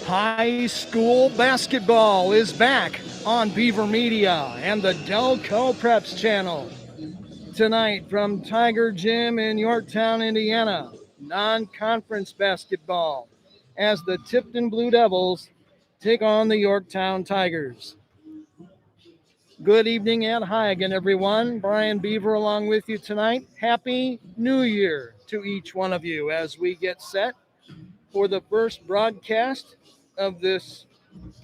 High school basketball is back on Beaver Media and the Delco Preps channel. Tonight from Tiger Gym in Yorktown, Indiana, non-conference basketball as the Tipton Blue Devils take on the Yorktown Tigers. Good evening and hi again, everyone. Brian Beaver along with you tonight. Happy New Year to each one of you as we get set for the first broadcast of this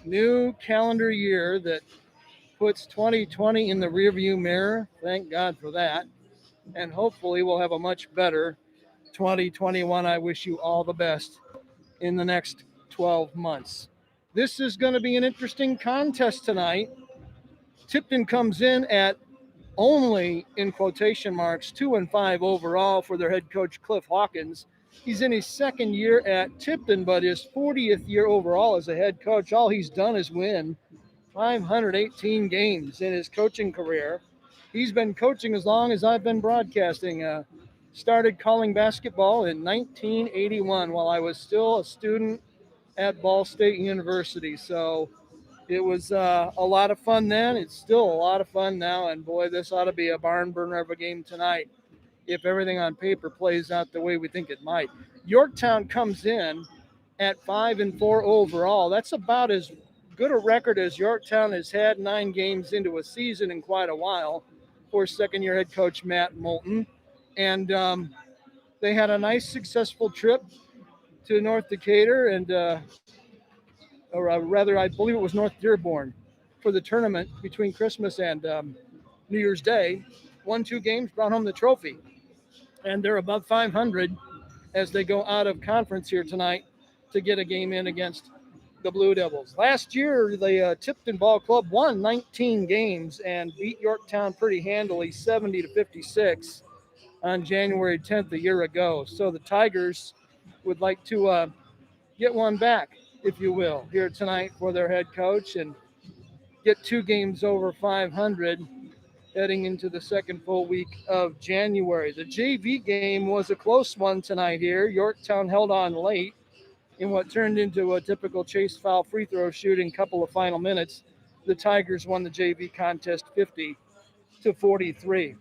new calendar year that puts 2020 in the rearview mirror. Thank God for that. And hopefully we'll have a much better 2021. I wish you all the best in the next 12 months. This is going to be an interesting contest tonight. Tipton comes in at only, in quotation marks, 2-5 overall for their head coach, Cliff Hawkins. He's in his second year at Tipton, but his 40th year overall as a head coach. All he's done is win 518 games in his coaching career. He's been coaching as long as I've been broadcasting. Started calling basketball in 1981 while I was still a student at Ball State University. So it was a lot of fun then. It's still a lot of fun now. And boy, this ought to be a barn burner of a game tonight if everything on paper plays out the way we think it might. Yorktown comes in at 5-4 overall. That's about as good a record as Yorktown has had 9 games into a season in quite a while for second-year head coach Matt Moulton. And they had a nice, successful trip to North Decatur or rather, I believe it was North Dearborn for the tournament between Christmas and New Year's Day. Won 2 games, brought home the trophy. And they're above 500 as they go out of conference here tonight to get a game in against the Blue Devils. Last year, the Tipton Ball Club won 19 games and beat Yorktown pretty handily, 70-56 on January 10th a year ago. So the Tigers would like to get one back, if you will, here tonight for their head coach and get 2 games over 500 heading into the second full week of January. The JV game was a close one tonight here. Yorktown held on late in what turned into a typical chase foul free throw shooting couple of final minutes. The Tigers won the JV contest 50-43.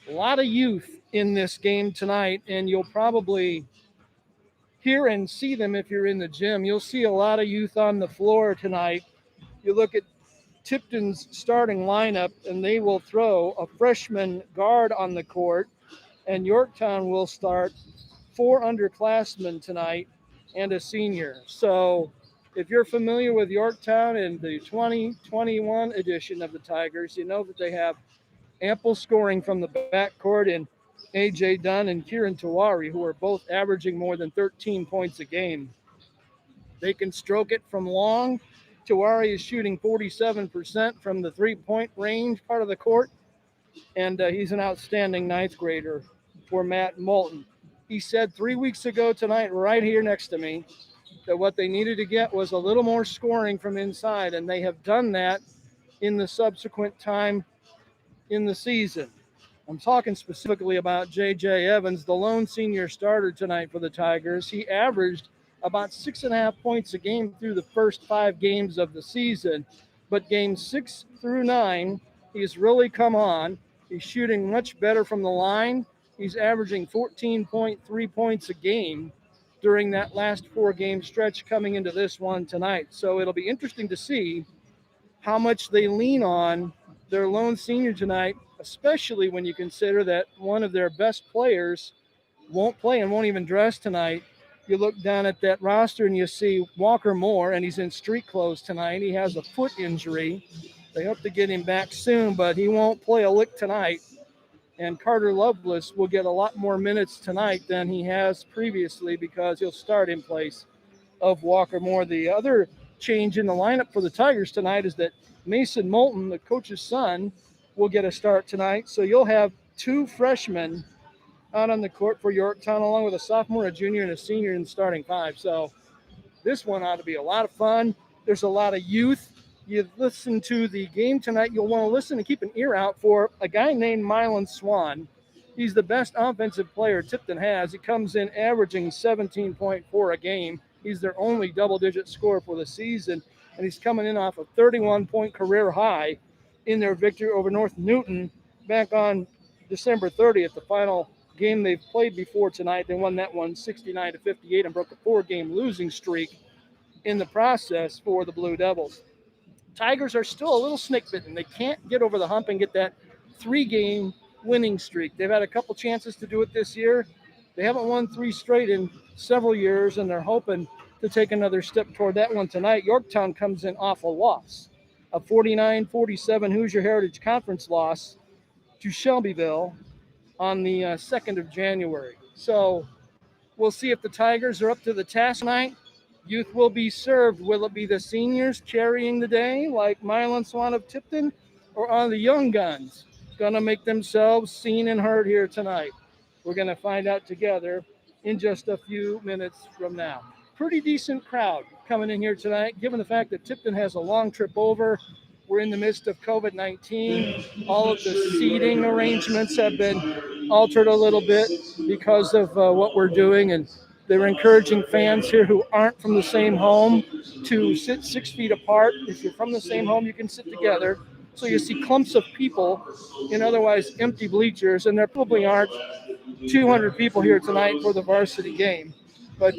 A lot of youth in this game tonight, and you'll probably hear and see them if you're in the gym. You'll see a lot of youth on the floor tonight. You look at Tipton's starting lineup, and they will throw a freshman guard on the court, and Yorktown will start 4 underclassmen tonight and a senior. So if you're familiar with Yorktown and the 2021 edition of the Tigers, you know that they have ample scoring from the backcourt in A.J. Dunn and Kieran Tawari, who are both averaging more than 13 points a game. They can stroke it from long. Tawari is shooting 47% from the three-point range part of the court, and he's an outstanding ninth grader for Matt Moulton. He said 3 weeks ago tonight, right here next to me, that what they needed to get was a little more scoring from inside, and they have done that in the subsequent time in the season. I'm talking specifically about J.J. Evans, the lone senior starter tonight for the Tigers. He averaged about 6.5 points a game through the first 5 games of the season. But games 6 through 9, he's really come on. He's shooting much better from the line. He's averaging 14.3 points a game during that last 4-game stretch coming into this one tonight. So it'll be interesting to see how much they lean on their lone senior tonight, especially when you consider that one of their best players won't play and won't even dress tonight. You look down at that roster and you see Walker Moore, and he's in street clothes tonight. He has a foot injury. They hope to get him back soon, but he won't play a lick tonight. And Carter Lovelace will get a lot more minutes tonight than he has previously because he'll start in place of Walker Moore. The other change in the lineup for the Tigers tonight is that Mason Moulton, the coach's son, will get a start tonight. So you'll have 2 freshmen out on the court for Yorktown, along with a sophomore, a junior, and a senior in the starting 5. So this one ought to be a lot of fun. There's a lot of youth. You listen to the game tonight, you'll want to listen and keep an ear out for a guy named Mylan Swan. He's the best offensive player Tipton has. He comes in averaging 17.4 a game. He's their only double-digit scorer for the season, and he's coming in off a 31-point career high in their victory over North Newton back on December 30th, the final game they've played before tonight. They won that one 69-58 and broke a 4-game losing streak in the process for the Blue Devils. Tigers are still a little snake bitten. They can't get over the hump and get that 3-game winning streak. They've had a couple chances to do it this year. They haven't won 3 straight in several years, and they're hoping to take another step toward that one tonight. Yorktown comes in off a loss, a 49-47 Hoosier Heritage Conference loss to Shelbyville on the 2nd of January. So we'll see if the Tigers are up to the task tonight. Youth will be served. Will it be the seniors carrying the day like Milan Swan of Tipton, or are the young guns going to make themselves seen and heard here tonight? We're going to find out together in just a few minutes from now. Pretty decent crowd coming in here tonight, given the fact that Tipton has a long trip over. We're in the midst of COVID-19. All of the seating arrangements have been altered a little bit because of what we're doing, and they're encouraging fans here who aren't from the same home to sit 6 feet apart. If you're from the same home, you can sit together. So you see clumps of people in otherwise empty bleachers, and there probably aren't 200 people here tonight for the varsity game. But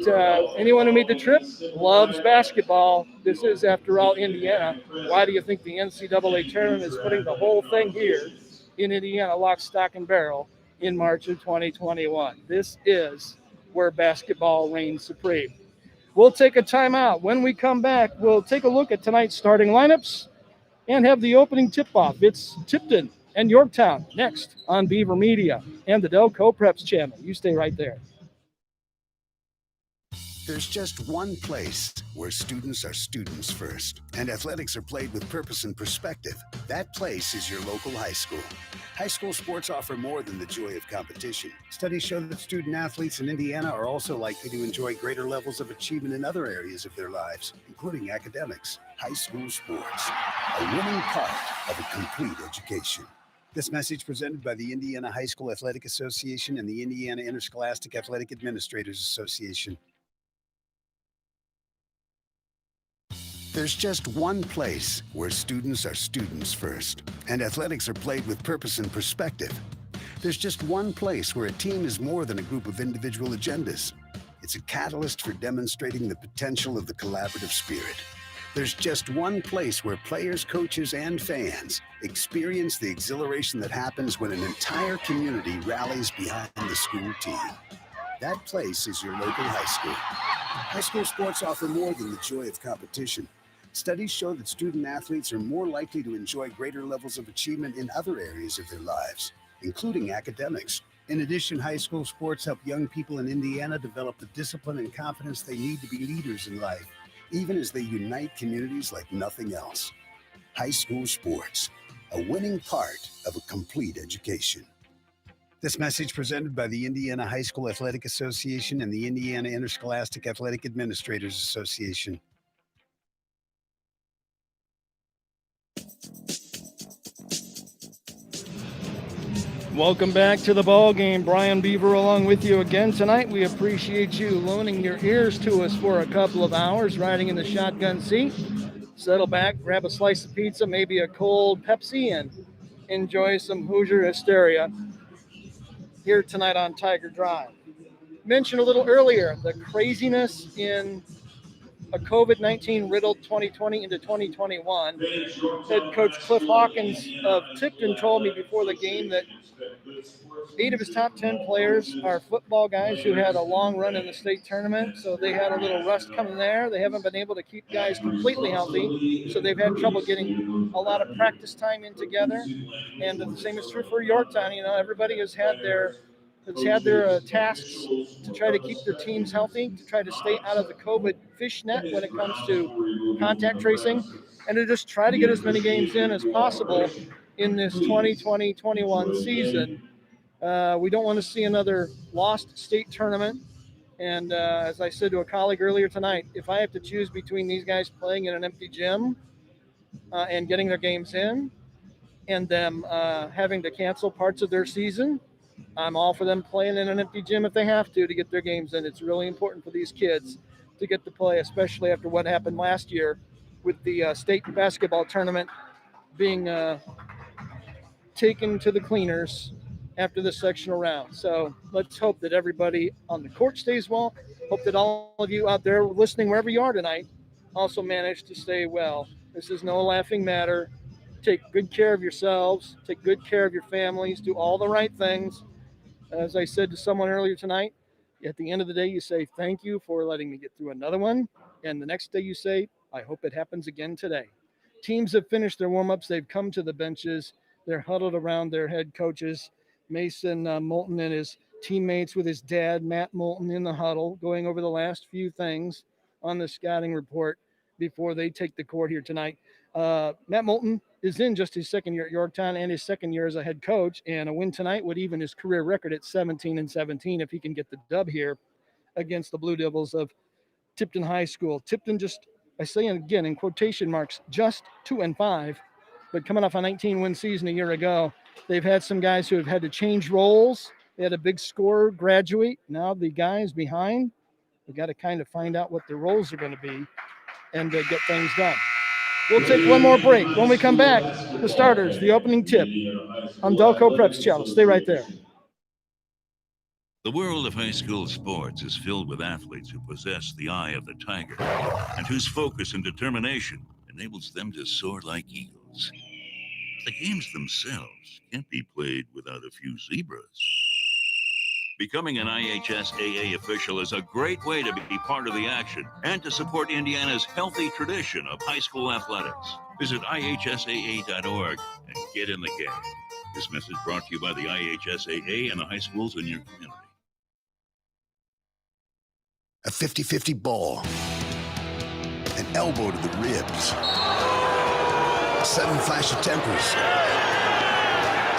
anyone who made the trip loves basketball. This is, after all, Indiana. Why do you think the NCAA tournament is putting the whole thing here in Indiana, lock, stock, and barrel, in March of 2021? This is where basketball reigns supreme. We'll take a timeout. When we come back, we'll take a look at tonight's starting lineups and have the opening tip-off. It's Tipton and Yorktown next on Beaver Media and the Delco Preps channel. You stay right there. There's just one place where students are students first, and athletics are played with purpose and perspective. That place is your local high school. High school sports offer more than the joy of competition. Studies show that student athletes in Indiana are also likely to enjoy greater levels of achievement in other areas of their lives, including academics. High school sports, a winning part of a complete education. This message presented by the Indiana High School Athletic Association and the Indiana Interscholastic Athletic Administrators Association. There's just one place where students are students first, and athletics are played with purpose and perspective. There's just one place where a team is more than a group of individual agendas. It's a catalyst for demonstrating the potential of the collaborative spirit. There's just one place where players, coaches, and fans experience the exhilaration that happens when an entire community rallies behind the school team. That place is your local high school. High school sports offer more than the joy of competition. Studies show that student athletes are more likely to enjoy greater levels of achievement in other areas of their lives, including academics. In addition, high school sports help young people in Indiana develop the discipline and confidence they need to be leaders in life, even as they unite communities like nothing else. High school sports, a winning part of a complete education. This message presented by the Indiana High School Athletic Association and the Indiana Interscholastic Athletic Administrators Association. Welcome back to the ball game. Brian Beaver along with you again tonight. We appreciate you loaning your ears to us for a couple of hours, riding in the shotgun seat. Settle back, grab a slice of pizza, maybe a cold Pepsi, and enjoy some Hoosier hysteria here tonight on Tiger Drive. Mentioned a little earlier the craziness in a COVID-19 riddled 2020 into 2021. Head coach Cliff Hawkins of Tipton told me before the game that 8 of his top 10 players are football guys who had a long run in the state tournament, so they had a little rust coming there. They haven't been able to keep guys completely healthy, so they've had trouble getting a lot of practice time in together. And the same is true for Yorktown. You know, everybody has had their tasks to try to keep their teams healthy, to try to stay out of the COVID fishnet when it comes to contact tracing, and to just try to get as many games in as possible in this 2020-21 season. We don't want to see another lost state tournament. And as I said to a colleague earlier tonight, if I have to choose between these guys playing in an empty gym and getting their games in and them having to cancel parts of their season, I'm all for them playing in an empty gym if they have to get their games in. It's really important for these kids to get to play, especially after what happened last year with the state basketball tournament being taken to the cleaners after the sectional round. So let's hope that everybody on the court stays well. Hope that all of you out there listening wherever you are tonight also manage to stay well. This is no laughing matter. Take good care of yourselves, take good care of your families, do all the right things. As I said to someone earlier tonight, at the end of the day, you say, thank you for letting me get through another one. And the next day, you say, I hope it happens again today. Teams have finished their warm ups, they've come to the benches, they're huddled around their head coaches. Mason Moulton and his teammates with his dad, Matt Moulton, in the huddle, going over the last few things on the scouting report before they take the court here tonight. Matt Moulton is in just his second year at Yorktown and his second year as a head coach, and a win tonight would even his career record at 17-17 if he can get the dub here against the Blue Devils of Tipton High School. Tipton just, I say again in quotation marks, just 2-5, but coming off a 19-win season a year ago. They've had some guys who have had to change roles. They had a big scorer graduate. Now the guys behind, we got to kind of find out what their roles are going to be and get things done. We'll take one more break. When we come back, the starters, the opening tip on Delco Preps channel. Stay right there. The world of high school sports is filled with athletes who possess the eye of the tiger and whose focus and determination enables them to soar like eagles. The games themselves can't be played without a few zebras. Becoming an IHSAA official is a great way to be part of the action and to support Indiana's healthy tradition of high school athletics. Visit IHSAA.org and get in the game. This message brought to you by the IHSAA and the high schools in your community. A 50-50 ball. An elbow to the ribs. A sudden flash of tempers.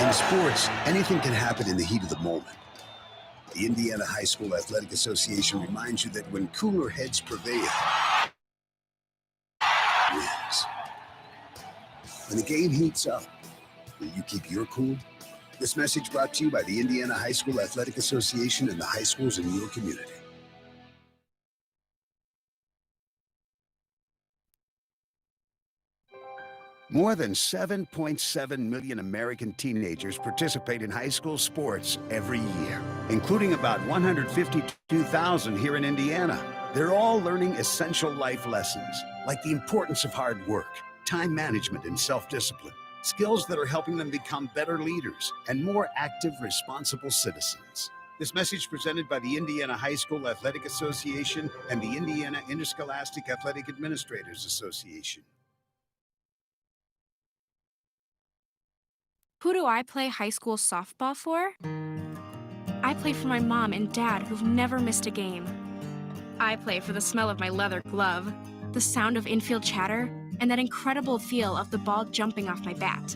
In sports, anything can happen in the heat of the moment. The Indiana High School Athletic Association reminds you that when cooler heads prevail, wins. When the game heats up, will you keep your cool? This message brought to you by the Indiana High School Athletic Association and the high schools in your community. More than 7.7 million American teenagers participate in high school sports every year, including about 152,000 here in Indiana. They're all learning essential life lessons, like the importance of hard work, time management, and self-discipline, skills that are helping them become better leaders and more active, responsible citizens. This message presented by the Indiana High School Athletic Association and the Indiana Interscholastic Athletic Administrators Association. Who do I play high school softball for? I play for my mom and dad who've never missed a game. I play for the smell of my leather glove, the sound of infield chatter, and that incredible feel of the ball jumping off my bat.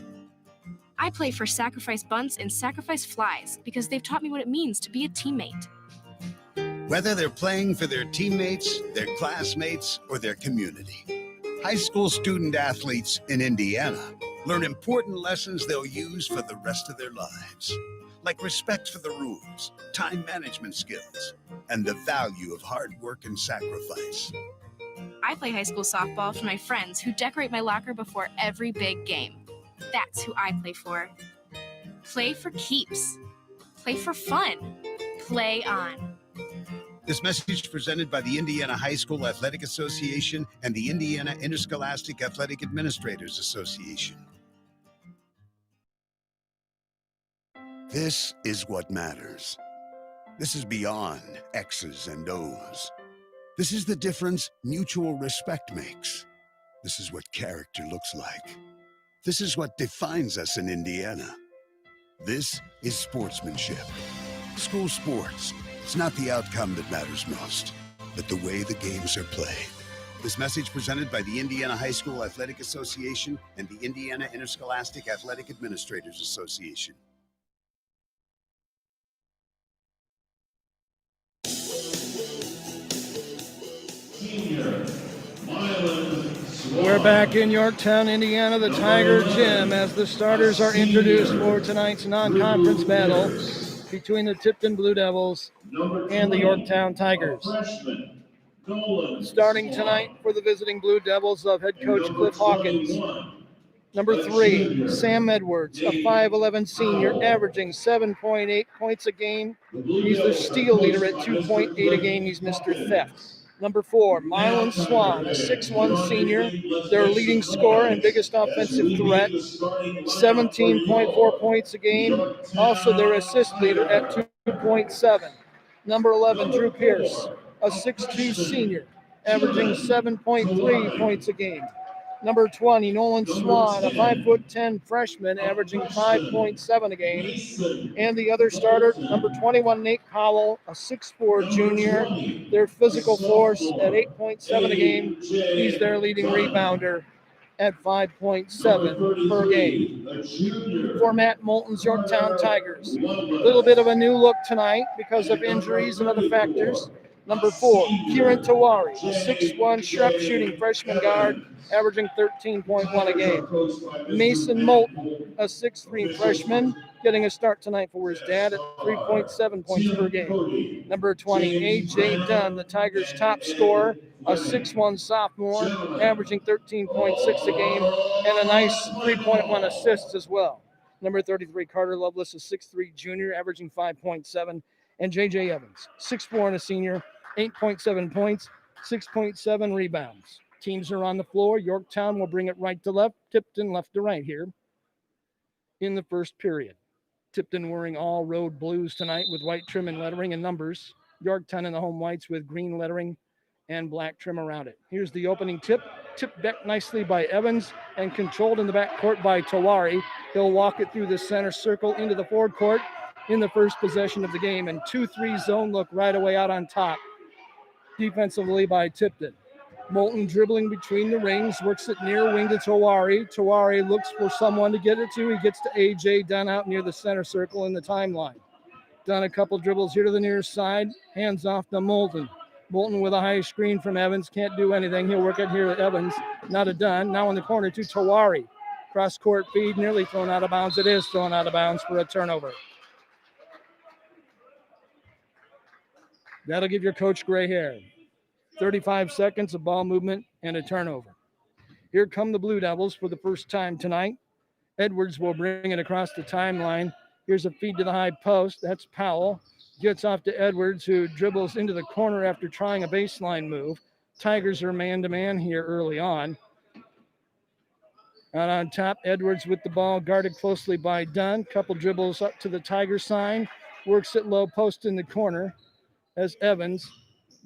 I play for sacrifice bunts and sacrifice flies because they've taught me what it means to be a teammate. Whether they're playing for their teammates, their classmates, or their community, high school student athletes in Indiana learn important lessons they'll use for the rest of their lives, like respect for the rules, time management skills, and the value of hard work and sacrifice. I play high school softball for my friends who decorate my locker before every big game. That's who I play for. Play for keeps. Play for fun. Play on. This message presented by the Indiana High School Athletic Association and the Indiana Interscholastic Athletic Administrators Association. This is what matters. This is beyond X's and O's. This is the difference mutual respect makes. This is what character looks like. This is what defines us in Indiana. This is sportsmanship. School sports. It's not the outcome that matters most, but the way the games are played. This message presented by the Indiana High School Athletic Association and the Indiana Interscholastic Athletic Administrators Association. We're back in Yorktown, Indiana, the Tiger Gym, as the starters are introduced for tonight's non-conference battle between the Tipton Blue Devils and the Yorktown Tigers. Starting tonight for the visiting Blue Devils of head coach Cliff Hawkins. Number 3, Sam Edwards, a 5'11 senior, averaging 7.8 points a game. He's the steal leader at 2.8 a game. He's Mr. Theft. Number 4, Mylan Swan, a 6'1 senior, their leading scorer and biggest offensive threat, 17.4 points a game. Also their assist leader at 2.7. Number 11, Drew Pierce, a 6'2 senior, averaging 7.3 points a game. Number 20, Nolan Swan, a 5'10 freshman, averaging 5.7 a game. And the other starter, number 21, Nate Powell, a 6'4 junior, their physical force at 8.7 a game. He's their leading rebounder at 5.7 per game. For Matt Moulton's Yorktown Tigers, a little bit of a new look tonight because of injuries and other factors. Number 4, Kieran Tawari, a 6'1 sharpshooting freshman guard, averaging 13.1 a game. Mason Moulton, a 6'3 freshman, getting a start tonight for his dad at 3.7 points per game. Number 20, A.J. Dunn, the Tigers' top scorer, a 6'1 sophomore, averaging 13.6 a game, and a nice 3.1 assists as well. Number 33, Carter Lovelace, a 6'3 junior, averaging 5.7, and J.J. Evans, 6'4 and a senior, 8.7 points, 6.7 rebounds. Teams are on the floor. Yorktown will bring it right to left, Tipton left to right here in the first period. Tipton wearing all road blues tonight with white trim and lettering and numbers. Yorktown in the home whites with green lettering and black trim around it. Here's the opening tip. Tipped back nicely by Evans and controlled in the backcourt by Tawari. He'll walk it through the center circle into the forward court in the first possession of the game. And 2-3 zone look right away out on top defensively by Tipton. Moulton dribbling between the rings, works it near wing to Tawari. Tawari looks for someone to get it to. He gets to A.J. Dunn out near the center circle in the timeline. Dunn a couple dribbles here to the near side, hands off to Moulton. Moulton with a high screen from Evans, can't do anything. He'll work it here to Evans, not a Dunn. Now in the corner to Tawari. Cross-court feed, nearly thrown out of bounds. It is thrown out of bounds for a turnover. That'll give your coach gray hair. 35 seconds of ball movement and a turnover. Here come the Blue Devils for the first time tonight. Edwards will bring it across the timeline. Here's a feed to the high post. That's Powell. Gets off to Edwards, who dribbles into the corner after trying a baseline move. Tigers are man-to-man here early on. Out on top, Edwards with the ball, guarded closely by Dunn. Couple dribbles up to the Tiger sign. Works it low post in the corner as Evans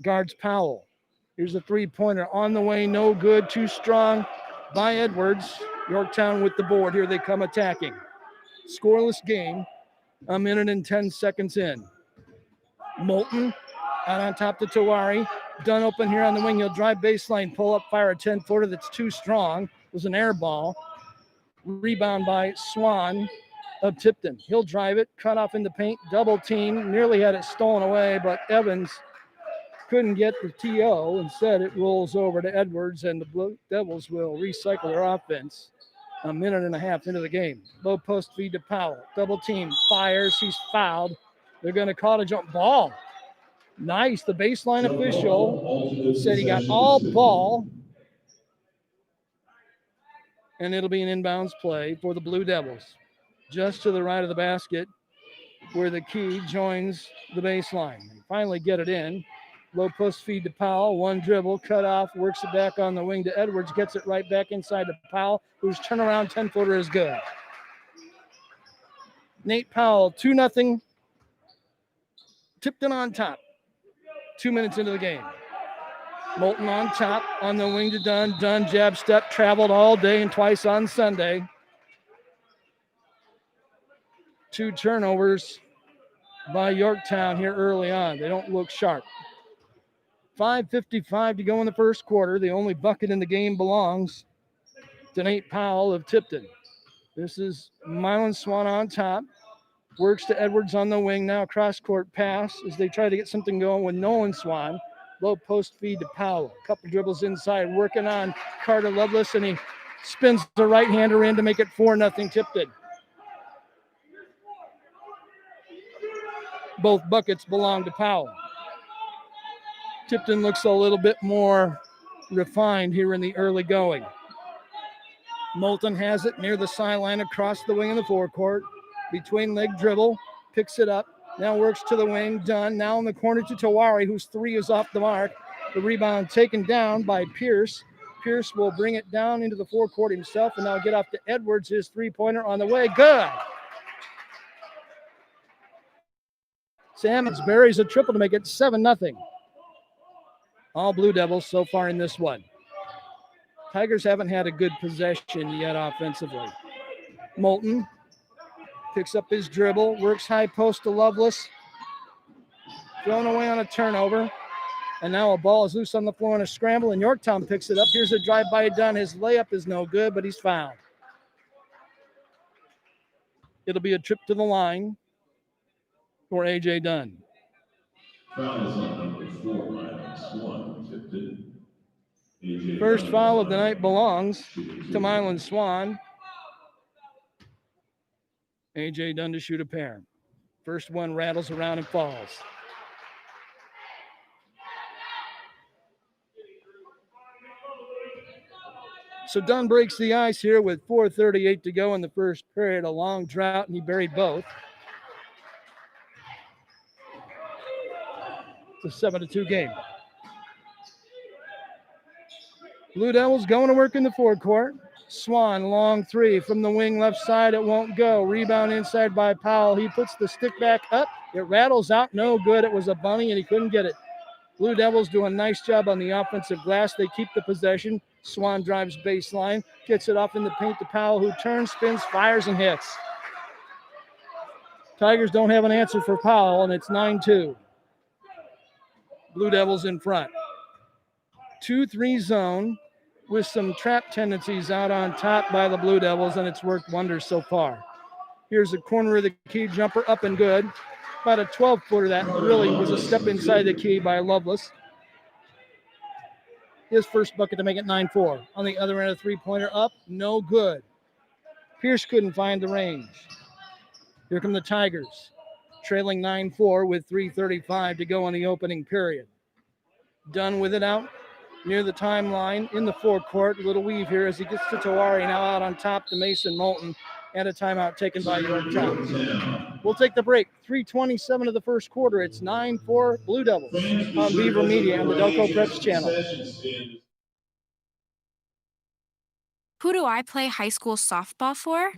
guards Powell. Here's a three-pointer on the way, no good, too strong by Edwards. Yorktown with the board. Here they come attacking. Scoreless game, a minute and 10 seconds in. Moulton out on top to Tawari. Dunn open here on the wing. He'll drive baseline, pull up, fire a 10-footer that's too strong. It was an air ball. Rebound by Swan of Tipton. He'll drive it, cut off in the paint, double team, nearly had it stolen away, but Evans couldn't get the TO. Instead, it rolls over to Edwards, and the Blue Devils will recycle their offense a minute and a half into the game. Low post feed to Powell. Double team, fires, he's fouled. They're going to call a jump ball. Nice. The baseline official said he got all ball, and it'll be an inbounds play for the Blue Devils. Just to the right of the basket where the key joins the baseline. They finally get it in. Low post feed to Powell. One dribble, cut off, works it back on the wing to Edwards, gets it right back inside to Powell, whose turnaround 10-footer is good. Nate Powell, 2-0. Tipton on top. 2 minutes into the game. Moulton on top, on the wing to Dunn. Dunn jab step, traveled all day and twice on Sunday. 2 turnovers by Yorktown here early on. They don't look sharp. 5:55 to go in the first quarter. The only bucket in the game belongs to Nate Powell of Tipton. This is Mylan Swan on top. Works to Edwards on the wing. Now cross-court pass as they try to get something going with Nolan Swan. Low post feed to Powell. Couple dribbles inside, working on Carter Lovelace, and he spins the right-hander in to make it 4-0 Tipton. Both buckets belong to Powell. Tipton looks a little bit more refined here in the early going. Moulton has it near the sideline across the wing in the forecourt. Between leg dribble, picks it up. Now works to the wing, done. Now in the corner to Tawari, whose three is off the mark. The rebound taken down by Pierce. Pierce will bring it down into the forecourt himself, and now get off to Edwards, his three-pointer on the way. Good. Sammons buries a triple to make it 7-0. All Blue Devils so far in this one. Tigers haven't had a good possession yet offensively. Moulton picks up his dribble, works high post to Lovelace. Thrown away on a turnover. And now a ball is loose on the floor in a scramble, and Yorktown picks it up. Here's a drive by Dunn. His layup is no good, but he's fouled. It'll be a trip to the line for A.J. Dunn. Fouls on number 4 minus 1, Tipton. First foul of the night belongs to Mylan Swan. A.J. Dunn to shoot a pair. First one rattles around and falls. So Dunn breaks the ice here with 4:38 to go in the first period. A long drought, and he buried both. It's a 7-2 game. Blue Devils going to work in the forecourt. Swan, long three from the wing left side. It won't go. Rebound inside by Powell. He puts the stick back up. It rattles out. No good. It was a bunny, and he couldn't get it. Blue Devils do a nice job on the offensive glass. They keep the possession. Swan drives baseline, gets it off in the paint to Powell, who turns, spins, fires, and hits. Tigers don't have an answer for Powell, and it's 9-2. Blue Devils in front. 2-3 zone with some trap tendencies out on top by the Blue Devils, and it's worked wonders so far. Here's a corner of the key jumper, up and good. About a 12-footer that really was a step inside the key by Lovelace. His first bucket to make it 9-4. On the other end, a three-pointer up, no good. Pierce couldn't find the range. Here come the Tigers, trailing 9-4 with 3:35 to go in the opening period. Dunn with it out near the timeline in the forecourt. A little weave here as he gets to Tawari, now out on top to Mason Moulton, and a timeout taken by Yorktown. We'll take the break. 3:27 of the first quarter. It's 9-4 Blue Devils on Beaver Media and the Delco Preps channel. Who do I play high school softball for?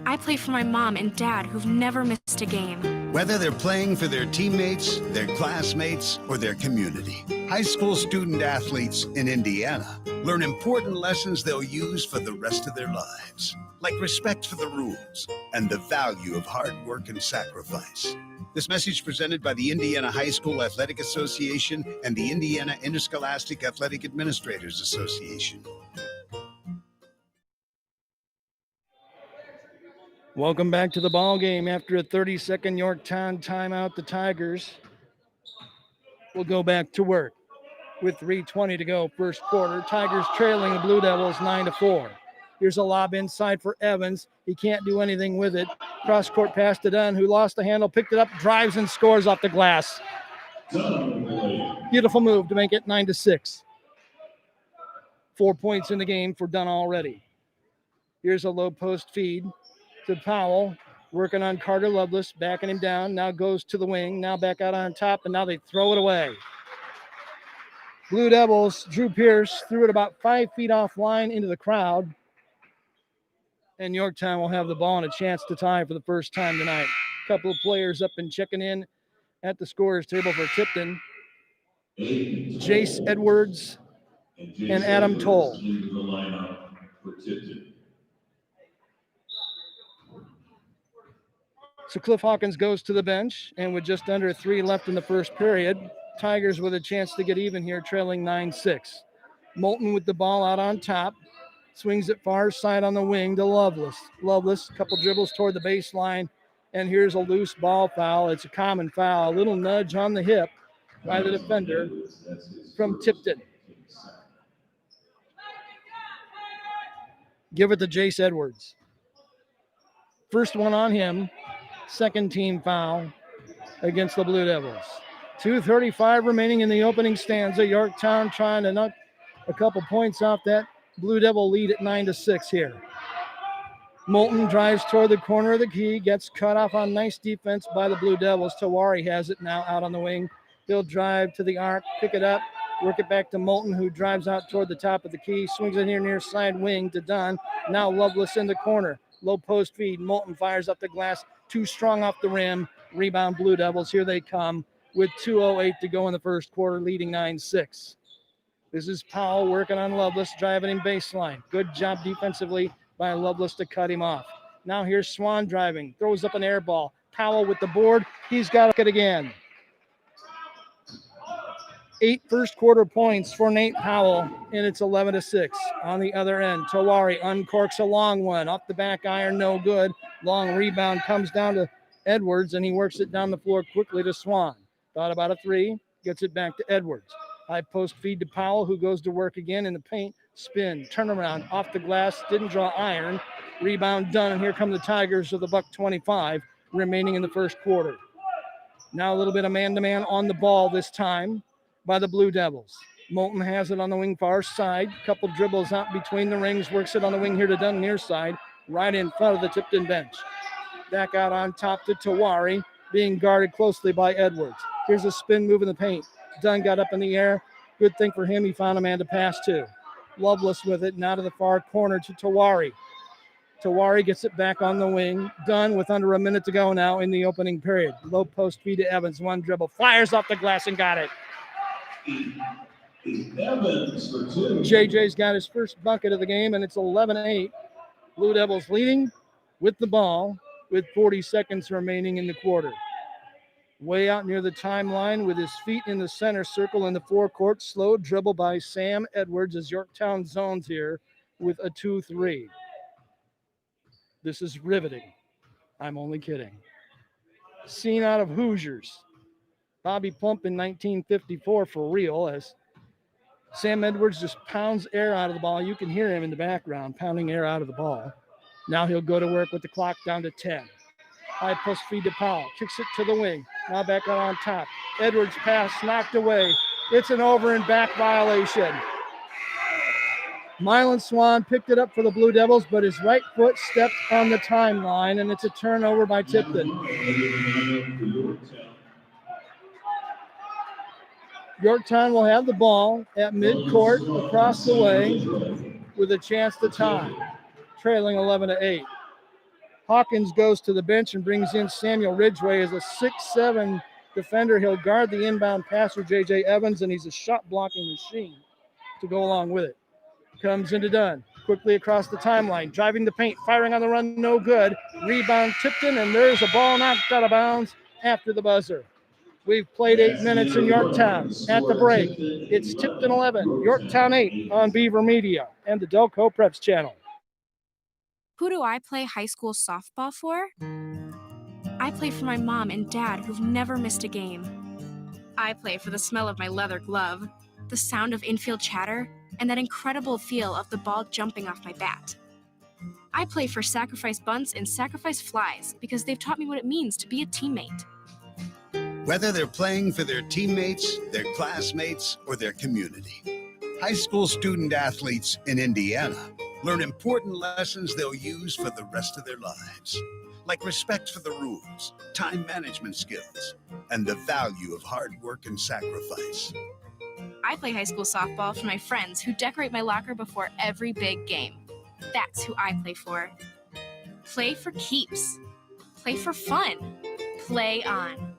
I play for my mom and dad who've never missed a game. Whether they're playing for their teammates, their classmates, or their community, high school student athletes in Indiana learn important lessons they'll use for the rest of their lives, like respect for the rules and the value of hard work and sacrifice. This message presented by the Indiana High School Athletic Association and the Indiana Interscholastic Athletic Administrators Association. Welcome back to the ball game. After a 30-second Yorktown timeout, the Tigers will go back to work with 3:20 to go first quarter. Tigers trailing the Blue Devils 9-4. Here's a lob inside for Evans. He can't do anything with it. Cross-court pass to Dunn, who lost the handle, picked it up, drives and scores off the glass. Beautiful move to make it 9-6. 4 points in the game for Dunn already. Here's a low post feed to Powell, working on Carter Lovelace, backing him down, now goes to the wing, now back out on top, and now they throw it away. Blue Devils, Drew Pierce threw it about 5 feet offline into the crowd, and Yorktown will have the ball and a chance to tie for the first time tonight. A couple of players up and checking in at the scorer's table for Tipton. Jace Edwards and Adam Toll. So Cliff Hawkins goes to the bench, and with just under 3 left in the first period, Tigers with a chance to get even here, trailing 9-6. Moulton with the ball out on top, swings it far side on the wing to Lovelace. Lovelace, couple dribbles toward the baseline, and here's a loose ball foul. It's a common foul, a little nudge on the hip by the defender from Tipton. Give it to Jace Edwards. First one on him. Second team foul against the Blue Devils. 2:35 remaining in the opening stanza. Yorktown trying to knock a couple points off that Blue Devil lead at 9-6 here. Moulton drives toward the corner of the key, gets cut off on nice defense by the Blue Devils. Tawari has it now out on the wing. He'll drive to the arc, pick it up, work it back to Moulton, who drives out toward the top of the key, swings it here near side wing to Dunn. Now Loveless in the corner. Low post feed. Moulton fires up the glass, too strong off the rim. Rebound Blue Devils. Here they come with 2:08 to go in the first quarter, leading 9-6. This is Powell working on Loveless, driving him baseline. Good job defensively by Loveless to cut him off. Now here's Swan driving, throws up an air ball. Powell with the board. He's got it again. 8 first quarter points for Nate Powell, and it's 11-6. On the other end, Tawari uncorks a long one. Off the back iron, no good. Long rebound comes down to Edwards, and he works it down the floor quickly to Swan. Thought about a three, gets it back to Edwards. High post feed to Powell, who goes to work again in the paint. Spin, turnaround, off the glass, didn't draw iron. Rebound done, and here come the Tigers with a $125 remaining in the first quarter. Now a little bit of man-to-man on the ball this time by the Blue Devils. Moulton has it on the wing far side. Couple dribbles out between the rings, works it on the wing here to Dunn near side, right in front of the Tipton bench. Back out on top to Tawari, being guarded closely by Edwards. Here's a spin move in the paint. Dunn got up in the air. Good thing for him, he found a man to pass to. Loveless with it, now to the far corner to Tawari. Tawari gets it back on the wing. Dunn with under a minute to go now in the opening period. Low post feed to Evans, one dribble. Fires off the glass and got it. Evans for 2. JJ's got his first bucket of the game, and it's 11-8. Blue Devils leading with the ball with 40 seconds remaining in the quarter. Way out near the timeline with his feet in the center circle in the forecourt. Slow dribble by Sam Edwards as Yorktown zones here with a 2-3. This is riveting. I'm only kidding. Scene out of Hoosiers. Bobby Plump in 1954 for real, as Sam Edwards just pounds air out of the ball. You can hear him in the background pounding air out of the ball. Now he'll go to work with the clock down to 10. High post feed to Powell. Kicks it to the wing. Now back out on top. Edwards pass knocked away. It's an over and back violation. Mylan Swan picked it up for the Blue Devils, but his right foot stepped on the timeline, and it's a turnover by Tipton. Yorktown will have the ball at midcourt across the way with a chance to tie, trailing 11-8. Hawkins goes to the bench and brings in Samuel Ridgway as a 6'7" defender. He'll guard the inbound passer, J.J. Evans, and he's a shot-blocking machine to go along with it. Comes into Dunn, quickly across the timeline, driving the paint, firing on the run, no good. Rebound Tipton, and there's a ball knocked out of bounds after the buzzer. We've played 8 minutes in Yorktown. At the break, it's Tipton 11, Yorktown 8 on Beaver Media and the Delco Preps channel. Who do I play high school softball for? I play for my mom and dad who've never missed a game. I play for the smell of my leather glove, the sound of infield chatter, and that incredible feel of the ball jumping off my bat. I play for Sacrifice Bunts and Sacrifice Flies because they've taught me what it means to be a teammate. Whether they're playing for their teammates, their classmates, or their community, high school student athletes in Indiana learn important lessons they'll use for the rest of their lives, like respect for the rules, time management skills, and the value of hard work and sacrifice. I play high school softball for my friends who decorate my locker before every big game. That's who I play for. Play for keeps. Play for fun. Play on.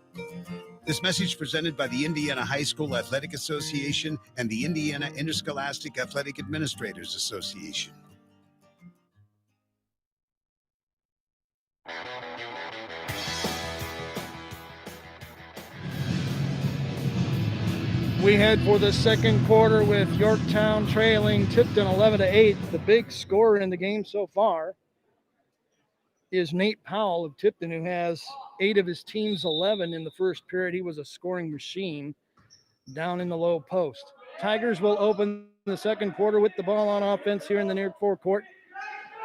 This message presented by the Indiana High School Athletic Association and the Indiana Interscholastic Athletic Administrators Association. We head for the second quarter with Yorktown trailing Tipton 11-8. The big scorer in the game so far is Nate Powell of Tipton, who has 8 of his team's 11 in the first period. He was a scoring machine down in the low post. Tigers will open the second quarter with the ball on offense here in the near forecourt.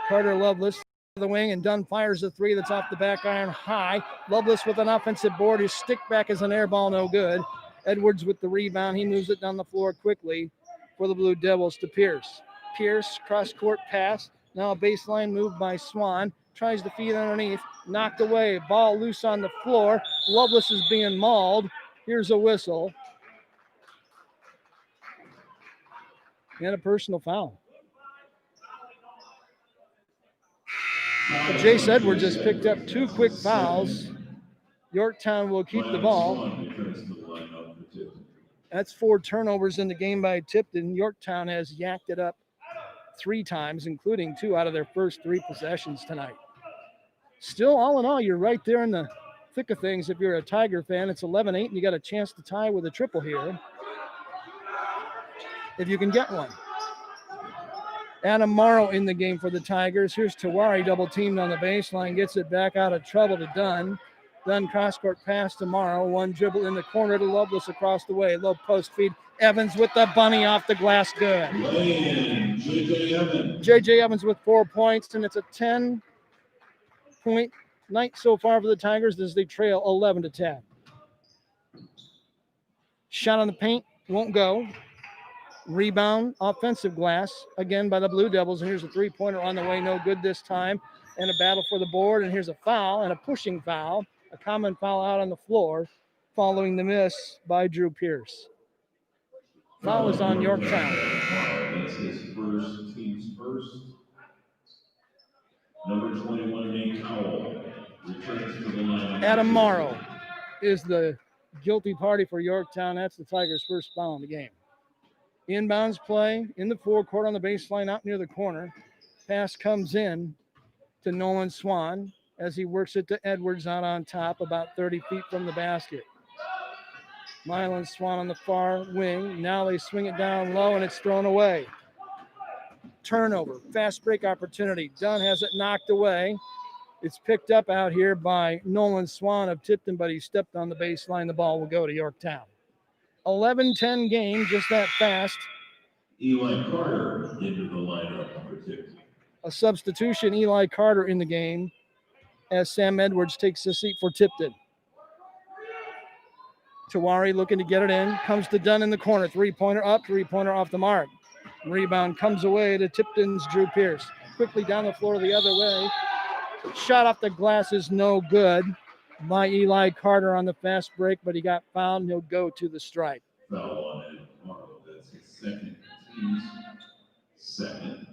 Carter Loveless to the wing, and Dunn fires a three that's off the back iron high. Loveless with an offensive board. His stick back is an air ball, no good. Edwards with the rebound. He moves it down the floor quickly for the Blue Devils to Pierce. Pierce, cross-court pass. Now a baseline move by Swan. Tries to feed underneath. Knocked away. Ball loose on the floor. Lovelace is being mauled. Here's a whistle. And a personal foul. But Jace Edwards has picked up 2 quick fouls. Yorktown will keep the ball. That's 4 turnovers in the game by Tipton. Yorktown has yacked it up 3 times, including 2 out of their first 3 possessions tonight. Still, all in all, you're right there in the thick of things. If you're a Tiger fan, it's 11-8, and you got a chance to tie with a triple here, if you can get one. Adam Morrow in the game for the Tigers. Here's Tawari, double teamed on the baseline, gets it back out of trouble to Dunn. Dunn cross-court pass to Morrow. One dribble in the corner to Lovelace across the way. Low post feed. Evans with the bunny off the glass. Good. J.J. Evans with 4 points, and it's a 10-point night so far for the Tigers as they trail 11-10. Shot on the paint, won't go. Rebound, offensive glass, again by the Blue Devils. And here's a 3-pointer on the way, no good this time. And a battle for the board, and here's a foul and a pushing foul. A common foul out on the floor following the miss by Drew Pierce. Foul is on Yorktown. That's his first, team's first. Number 21, Nate Powell, returns to the line. Adam Morrow is the guilty party for Yorktown. That's the Tigers' first foul in the game. Inbounds play in the forecourt on the baseline out near the corner. Pass comes in to Nolan Swan as he works it to Edwards out on top about 30 feet from the basket. Mylan Swan on the far wing. Now they swing it down low and it's thrown away. Turnover, fast break opportunity. Dunn has it knocked away. It's picked up out here by Nolan Swan of Tipton, but he stepped on the baseline. The ball will go to Yorktown. 11-10 game, just that fast. Eli Carter into the lineup for Tipton. A substitution, Eli Carter in the game as Sam Edwards takes the seat for Tipton. Tawari looking to get it in. Comes to Dunn in the corner. 3-pointer up, 3-pointer off the mark. Rebound comes away to Tipton's Drew Pierce. Quickly down the floor the other way. Shot off the glass is no good by Eli Carter on the fast break, but he got fouled and he'll go to the stripe. Foul on Ed Morrow. That's his second, team's second.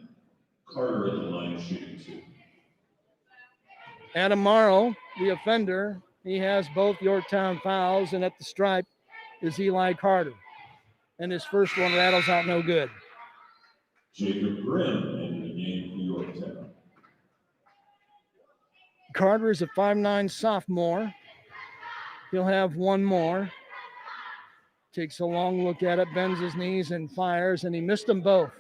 Carter at the line shooting 2. Adam Morrow, the offender, he has both Yorktown fouls, and at the stripe is Eli Carter. And his first one rattles out no good. Jacob Grimm into the game for Yorktown. Carter is a 5'9" sophomore. He'll have one more. Takes a long look at it, bends his knees and fires, and he missed them both.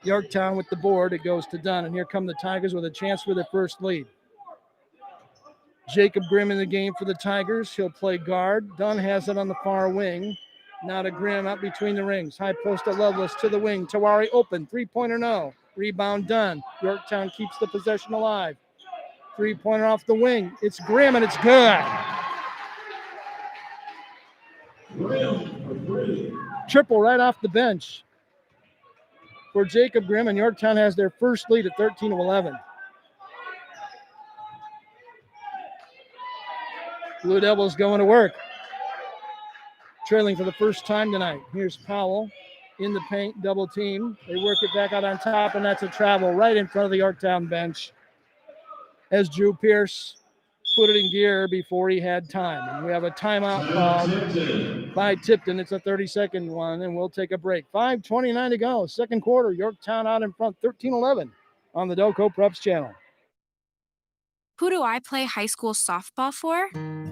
Yorktown with the board. It goes to Dunn, and here come the Tigers with a chance for their first lead. Jacob Grimm in the game for the Tigers. He'll play guard. Dunn has it on the far wing. Now to Grimm out between the rings. High post to Lovelace to the wing. Tawari open. 3-pointer no. Rebound Dunn. Yorktown keeps the possession alive. 3-pointer off the wing. It's Grimm and it's good. Grimm for 3. Triple right off the bench for Jacob Grimm, and Yorktown has their first lead at 13-11. Blue Devils going to work. Trailing for the first time tonight. Here's Powell in the paint, double team. They work it back out on top, and that's a travel right in front of the Yorktown bench as Drew Pierce put it in gear before he had time. And we have a timeout called by Tipton. It's a 30-second one, and we'll take a break. 5:29 to go. Second quarter, Yorktown out in front, 13-11 on the Delco Preps channel. Who do I play high school softball for?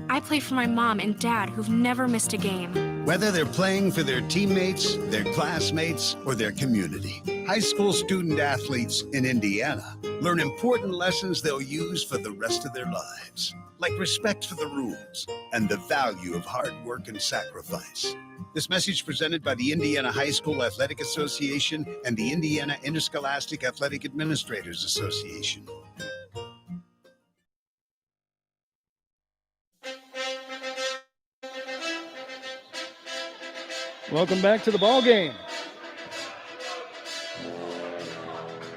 I play for my mom and dad who've never missed a game. Whether they're playing for their teammates, their classmates, or their community, high school student athletes in Indiana learn important lessons they'll use for the rest of their lives, like respect for the rules and the value of hard work and sacrifice. This message presented by the Indiana High School Athletic Association and the Indiana Interscholastic Athletic Administrators Association. Welcome back to the ball game.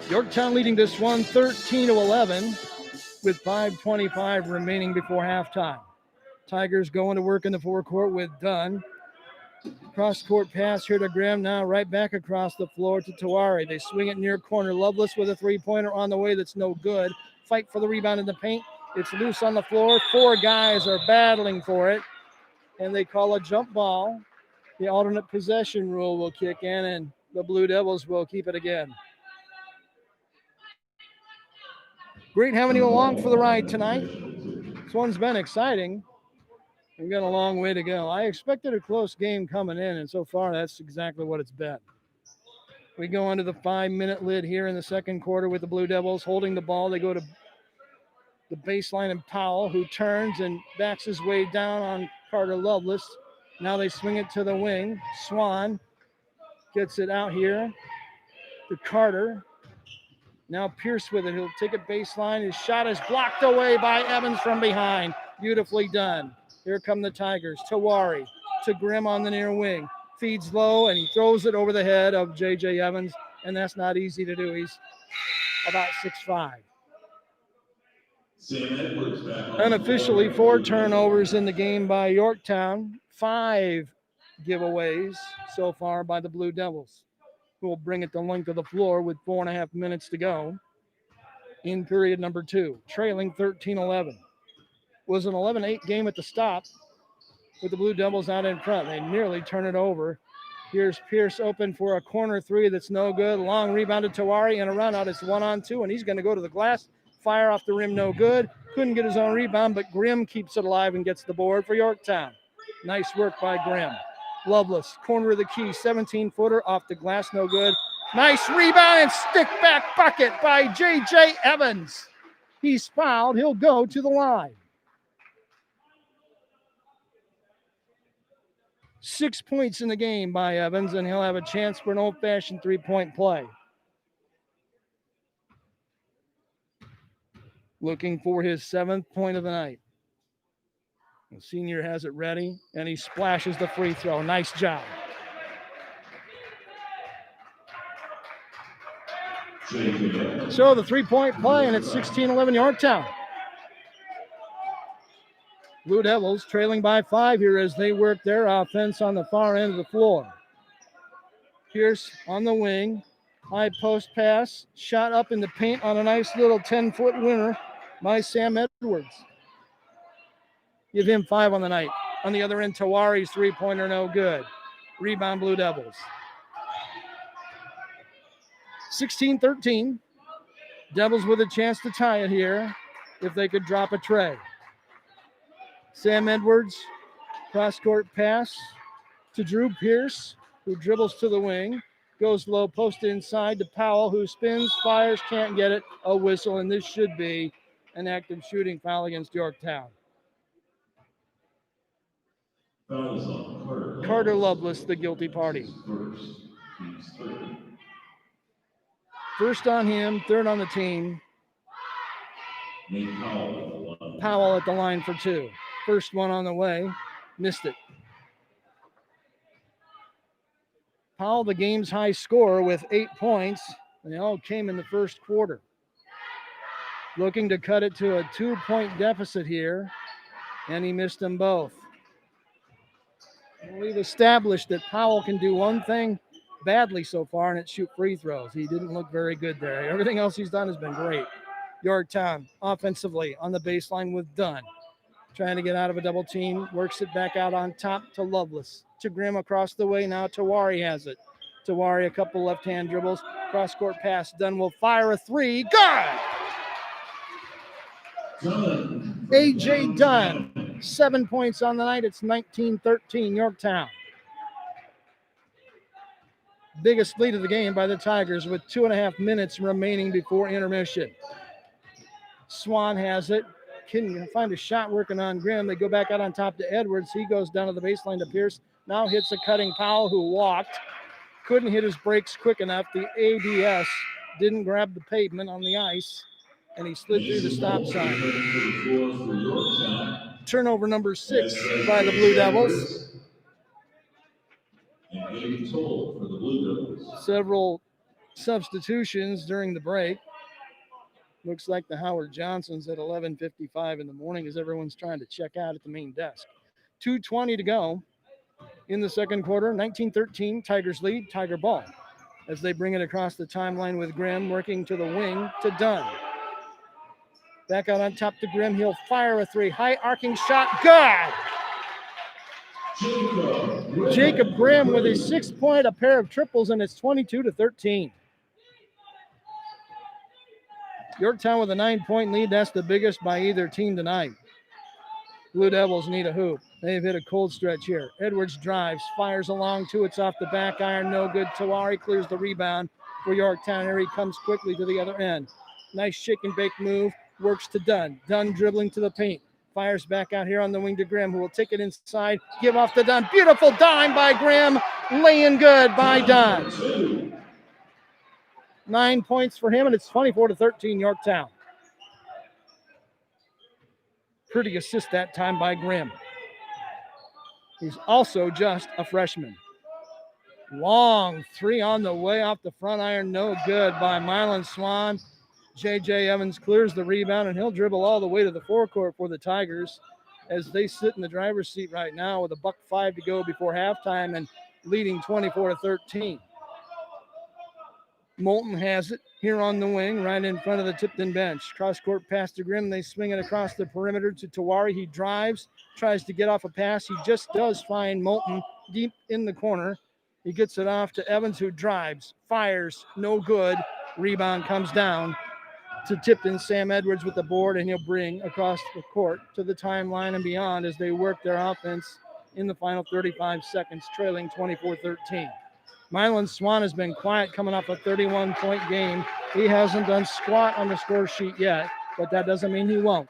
Yorktown leading this one 13-11 with 5:25 remaining before halftime. Tigers going to work in the forecourt with Dunn. Cross-court pass here to Graham, now right back across the floor to Tawari. They swing it near corner. Lovelace with a three-pointer on the way that's no good. Fight for the rebound in the paint. It's loose on the floor. Four guys are battling for it, and they call a jump ball. The alternate possession rule will kick in, and the Blue Devils will keep it again. Great having you along for the ride tonight. This one's been exciting. We've got a long way to go. I expected a close game coming in, and so far that's exactly what it's been. We go into the 5-minute lid here in the second quarter with the Blue Devils holding the ball. They go to the baseline and Powell, who turns and backs his way down on Carter Lovelace. Now they swing it to the wing. Swan gets it out here to Carter. Now Pierce with it. He'll take it baseline. His shot is blocked away by Evans from behind. Beautifully done. Here come the Tigers. Tawari to Grimm on the near wing. Feeds low, and he throws it over the head of J.J. Evans, and that's not easy to do. He's about 6'5". Unofficially, 4 turnovers in the game by Yorktown. 5 giveaways so far by the Blue Devils, who will bring it the length of the floor with 4.5 minutes to go in period number 2, trailing 13-11. Was an 11-8 game at the stop with the Blue Devils out in front. They nearly turn it over. Here's Pierce open for a corner three that's no good. Long rebounded Tawari and a run out. It's 1-on-2, and he's going to go to the glass. Fire off the rim, no good. Couldn't get his own rebound, but Grimm keeps it alive and gets the board for Yorktown. Nice work by Grimm. Lovelace, corner of the key, 17-footer off the glass, no good. Nice rebound and stick back bucket by J.J. Evans. He's fouled. He'll go to the line. 6 points in the game by Evans, and he'll have a chance for an old-fashioned three-point play. Looking for his 7th point of the night. The senior has it ready, and he splashes the free throw. Nice job. So the three-point play, and it's 16-11 Yorktown. Blue Devils trailing by 5 here as they work their offense on the far end of the floor. Pierce on the wing. High post pass. Shot up in the paint on a nice little 10-foot winner by Sam Edwards. Give him 5 on the night. On the other end, Tawari's three-pointer, no good. Rebound, Blue Devils. 16-13. Devils with a chance to tie it here if they could drop a tray. Sam Edwards, cross-court pass to Drew Pierce, who dribbles to the wing, goes low post inside to Powell, who spins, fires, can't get it, a whistle, and this should be an active shooting foul against Yorktown. Fouls on Carter Lovelace, the guilty party. First on him, third on the team. Powell at the line for 2. First one on the way, missed it. Powell, the game's high scorer with 8 points. They all came in the first quarter. Looking to cut it to a 2-point deficit here, and he missed them both. We've established that Powell can do one thing badly so far, and it's shoot free throws. He didn't look very good there. Everything else he's done has been great. Yorktown offensively on the baseline with Dunn. Trying to get out of a double team, works it back out on top to Lovelace. To Grimm across the way, now Tawari has it. Tawari, a couple left-hand dribbles, cross-court pass. Dunn will fire a 3. Good! A.J. Dunn, 7 points on the night. It's 19-13 Yorktown. Biggest lead of the game by the Tigers with 2.5 minutes remaining before intermission. Swan has it. Can find a shot working on Grimm. They go back out on top to Edwards. He goes down to the baseline to Pierce. Now hits a cutting Powell, who walked. Couldn't hit his brakes quick enough. The ABS didn't grab the pavement on the ice, and he slid through the stop sign. Turnover number 6 by the Blue Devils. And Eddie Toll for the Blue Devils. Several substitutions during the break. Looks like the Howard Johnsons at 11:55 in the morning as everyone's trying to check out at the main desk. 2:20 to go in the second quarter. 19-13, Tigers lead. Tiger ball as they bring it across the timeline with Grimm working to the wing to Dunn. Back out on top to Grimm. He'll fire a three. High arcing shot. Good! Jacob Grimm with a 6-point, a pair of triples, and it's 22-13. Yorktown with a 9-point lead. That's the biggest by either team tonight. Blue Devils need a hoop. They've hit a cold stretch here. Edwards drives, fires along two. It's off the back iron. No good. Tawari clears the rebound for Yorktown. Here he comes quickly to the other end. Nice shake and bake move. Works to Dunn. Dunn dribbling to the paint. Fires back out here on the wing to Grimm, who will take it inside. Give off to Dunn. Beautiful dime by Grimm. Laying good by Dunn. 9 points for him, and it's 24-13 Yorktown. Pretty assist that time by Grimm. He's also just a freshman. Long three on the way off the front iron. No good by Mylan Swan. J.J. Evans clears the rebound, and he'll dribble all the way to the forecourt for the Tigers as they sit in the driver's seat right now with $1:05 to go before halftime and leading 24-13. Moulton has it here on the wing, right in front of the Tipton bench. Cross-court pass to Grimm. They swing it across the perimeter to Tawari. He drives, tries to get off a pass. He just does find Moulton deep in the corner. He gets it off to Evans, who drives, fires, no good. Rebound comes down to Tipton. Sam Edwards with the board, and he'll bring across the court to the timeline and beyond as they work their offense in the final 35 seconds, trailing 24-13. Mylan Swan has been quiet coming off a 31-point game. He hasn't done squat on the score sheet yet, but that doesn't mean he won't.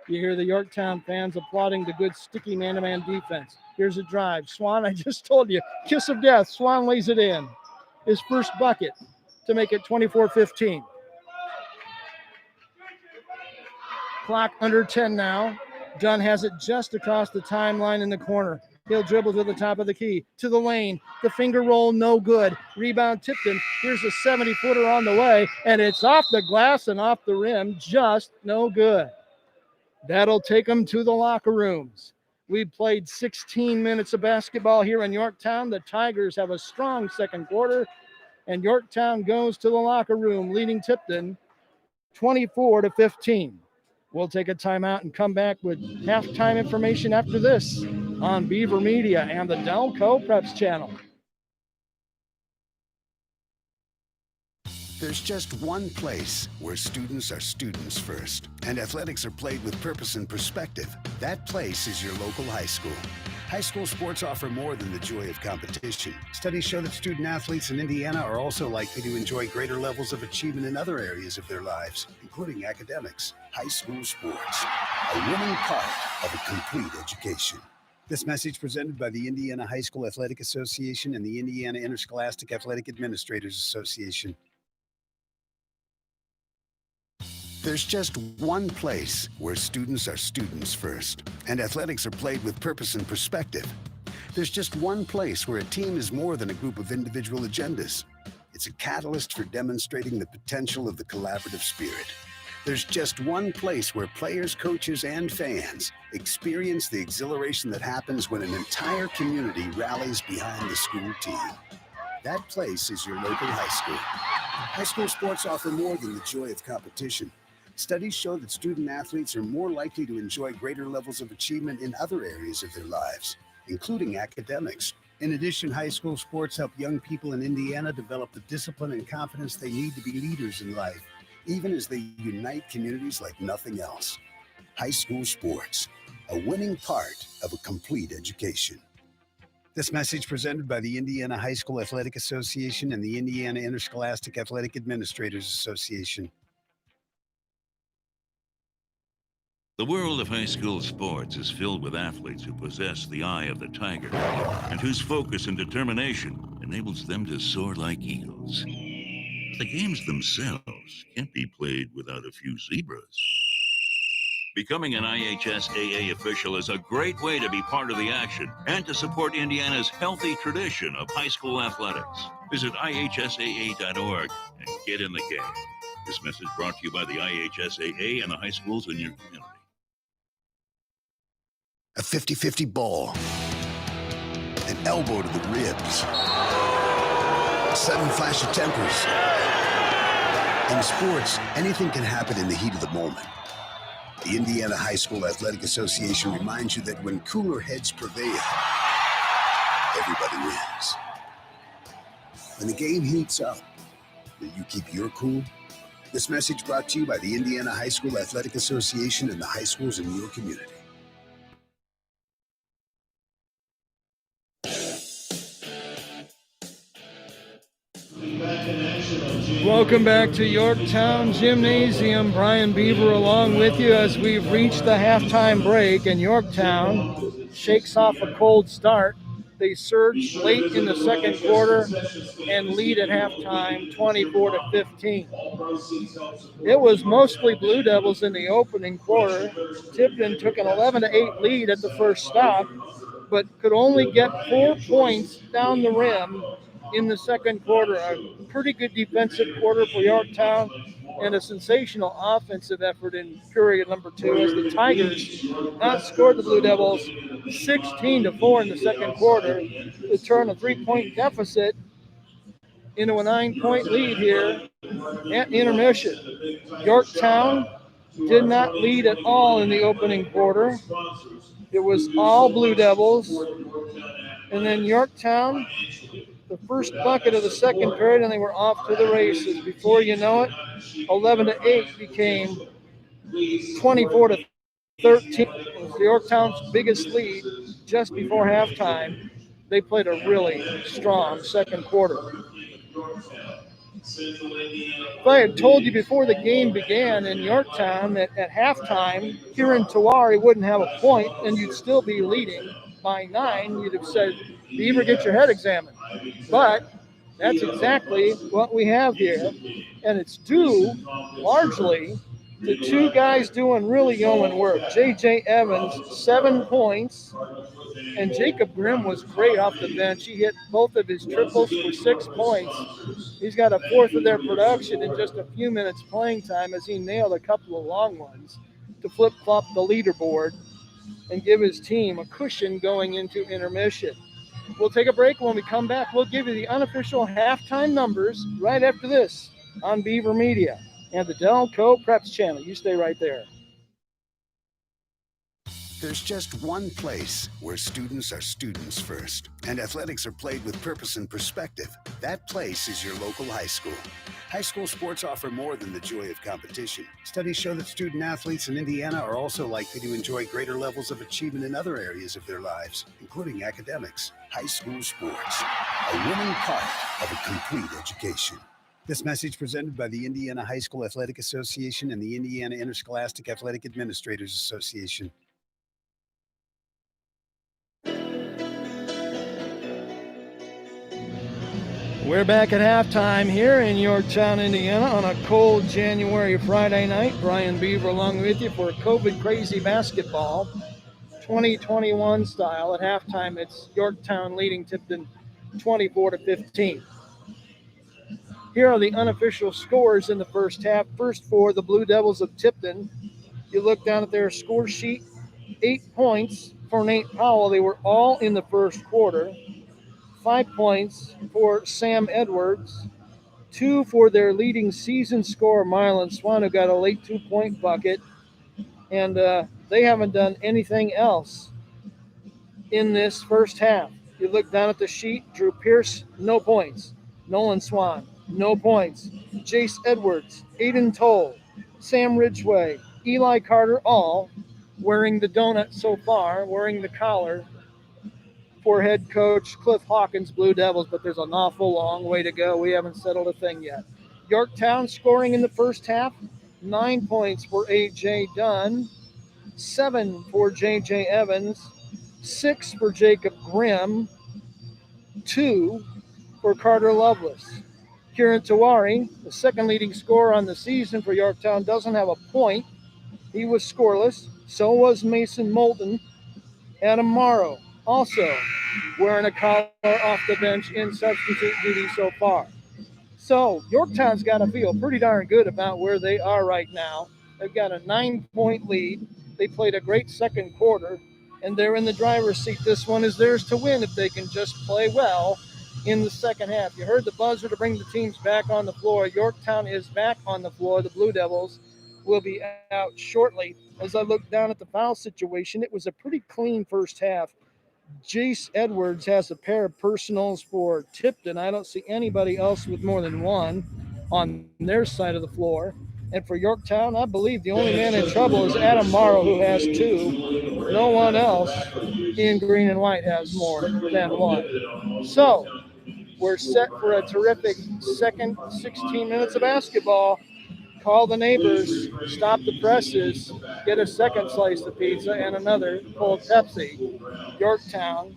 You hear the Yorktown fans applauding the good sticky man-to-man defense. Here's a drive. Swan, I just told you, kiss of death. Swan lays it in. His first bucket to make it 24-15. Clock under 10 now. Dunn has it just across the timeline in the corner. He'll dribble to the top of the key, to the lane. The finger roll, no good. Rebound Tipton. Here's a 70-footer on the way, and it's off the glass and off the rim. Just no good. That'll take them to the locker rooms. We've played 16 minutes of basketball here in Yorktown. The Tigers have a strong second quarter, and Yorktown goes to the locker room, leading Tipton 24-15. We'll take a timeout and come back with halftime information after this on Beaver Media and the Delco Preps channel. There's just one place where students are students first, and athletics are played with purpose and perspective. That place is your local high school. High school sports offer more than the joy of competition. Studies show that student athletes in Indiana are also likely to enjoy greater levels of achievement in other areas of their lives, including academics. High school sports, a winning part of a complete education. This message presented by the Indiana High School Athletic Association and the Indiana Interscholastic Athletic Administrators Association. There's just one place where students are students first, and athletics are played with purpose and perspective. There's just one place where a team is more than a group of individual agendas. It's a catalyst for demonstrating the potential of the collaborative spirit. There's just one place where players, coaches, and fans experience the exhilaration that happens when an entire community rallies behind the school team. That place is your local high school. High school sports offer more than the joy of competition. Studies show that student athletes are more likely to enjoy greater levels of achievement in other areas of their lives, including academics. In addition, high school sports help young people in Indiana develop the discipline and confidence they need to be leaders in life, even as they unite communities like nothing else. High school sports, a winning part of a complete education. This message presented by the Indiana High School Athletic Association and the Indiana Interscholastic Athletic Administrators Association. The world of high school sports is filled with athletes who possess the eye of the tiger and whose focus and determination enables them to soar like eagles. The games themselves can't be played without a few zebras. Becoming an IHSAA official is a great way to be part of the action and to support Indiana's healthy tradition of high school athletics. Visit ihsaa.org and get in the game. This message brought to you by the IHSAA and the high schools in your community. A 50-50 ball. An elbow to the ribs. A sudden flash of tempers. In sports, anything can happen in the heat of the moment. The Indiana High School Athletic Association reminds you that when cooler heads prevail, everybody wins. When the game heats up, will you keep your cool? This message brought to you by the Indiana High School Athletic Association and the high schools in your community. Welcome back to Yorktown Gymnasium. Brian Beaver along with you as we've reached the halftime break, and Yorktown shakes off a cold start. They surge late in the second quarter and lead at halftime 24-15. It was mostly Blue Devils in the opening quarter. Tipton took an 11-8 lead at the first stop, but could only get 4 points down the rim in the second quarter. A pretty good defensive quarter for Yorktown and a sensational offensive effort in period number 2 as the Tigers outscored the Blue Devils 16-4 in the second quarter to turn a 3-point deficit into a 9-point lead here at intermission. Yorktown did not lead at all in the opening quarter. It was all Blue Devils. And then Yorktown, the first bucket of the second period, and they were off to the races. Before you know it, 11-8 became 24-13. It was Yorktown's biggest lead just before halftime. They played a really strong second quarter. If I had told you before the game began in Yorktown that at halftime, Kieran Tawari wouldn't have a point and you'd still be leading by 9, you'd have said, Beaver, get your head examined. But that's exactly what we have here. And it's due largely to 2 guys doing really yeoman work. J.J. Evans, 7 points. And Jacob Grimm was great off the bench. He hit both of his triples for 6 points. He's got a fourth of their production in just a few minutes playing time as he nailed a couple of long ones to flip-flop the leaderboard and give his team a cushion going into intermission. We'll take a break. When we come back, we'll give you the unofficial halftime numbers right after this on Beaver Media and the Delco Preps channel. You stay right there. There's just one place where students are students first, and athletics are played with purpose and perspective. That place is your local high school. High school sports offer more than the joy of competition. Studies show that student athletes in Indiana are also likely to enjoy greater levels of achievement in other areas of their lives, including academics. High school sports, a winning part of a complete education. This message presented by the Indiana High School Athletic Association and the Indiana Interscholastic Athletic Administrators Association. We're back at halftime here in Yorktown, Indiana on a cold January Friday night. Brian Beaver along with you for COVID Crazy Basketball 2021 style. At halftime, it's Yorktown leading Tipton 24-15. Here are the unofficial scores in the first half. First for the Blue Devils of Tipton. You look down at their score sheet, 8 points for Nate Powell. They were all in the first quarter. 5 points for Sam Edwards, 2 for their leading season scorer, Marlon Swan, who got a late 2-point bucket. And they haven't done anything else in this first half. You look down at the sheet, Drew Pierce, no points. Nolan Swan, no points. Jace Edwards, Aiden Toll, Sam Ridgway, Eli Carter, all wearing the donut so far, wearing the collar for head coach Cliff Hawkins' Blue Devils, but there's an awful long way to go. We haven't settled a thing yet. Yorktown scoring in the first half, 9 points for A.J. Dunn, 7 for J.J. Evans, 6 for Jacob Grimm, 2 for Carter Lovelace. Kieran Tawari, the second leading scorer on the season for Yorktown, doesn't have a point. He was scoreless. So was Mason Moulton. Adam Morrow also wearing a collar off the bench in substitute duty so far. So Yorktown's got to feel pretty darn good about where they are right now. They've got a 9-point lead. They played a great second quarter, and they're in the driver's seat. This one is theirs to win if they can just play well in the second half. You heard the buzzer to bring the teams back on the floor. Yorktown is back on the floor. The Blue Devils will be out shortly. As I look down at the foul situation, it was a pretty clean first half. Jace Edwards has a pair of personals for Tipton. I don't see anybody else with more than one on their side of the floor. And for Yorktown, I believe the only man in trouble is Adam Morrow, who has two. No one else in green and white has more than one. So we're set for a terrific second 16 minutes of basketball. Call the neighbors, stop the presses, get a second slice of pizza and another cold Pepsi. Yorktown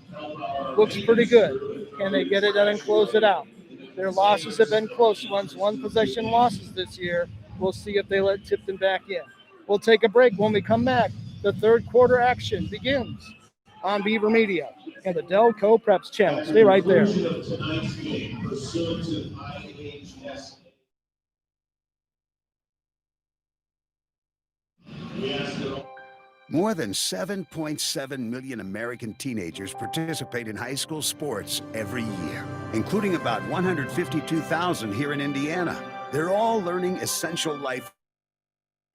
looks pretty good. Can they get it done and close it out? Their losses have been close ones, one possession losses this year. We'll see if they let Tipton back in. We'll take a break. When we come back, the third quarter action begins on Beaver Media and the Delco Preps channel. Stay right there. Tonight's game pursuant to IHS. We ask that More than 7.7 million American teenagers participate in high school sports every year, including about 152,000 here in Indiana. They're all learning essential life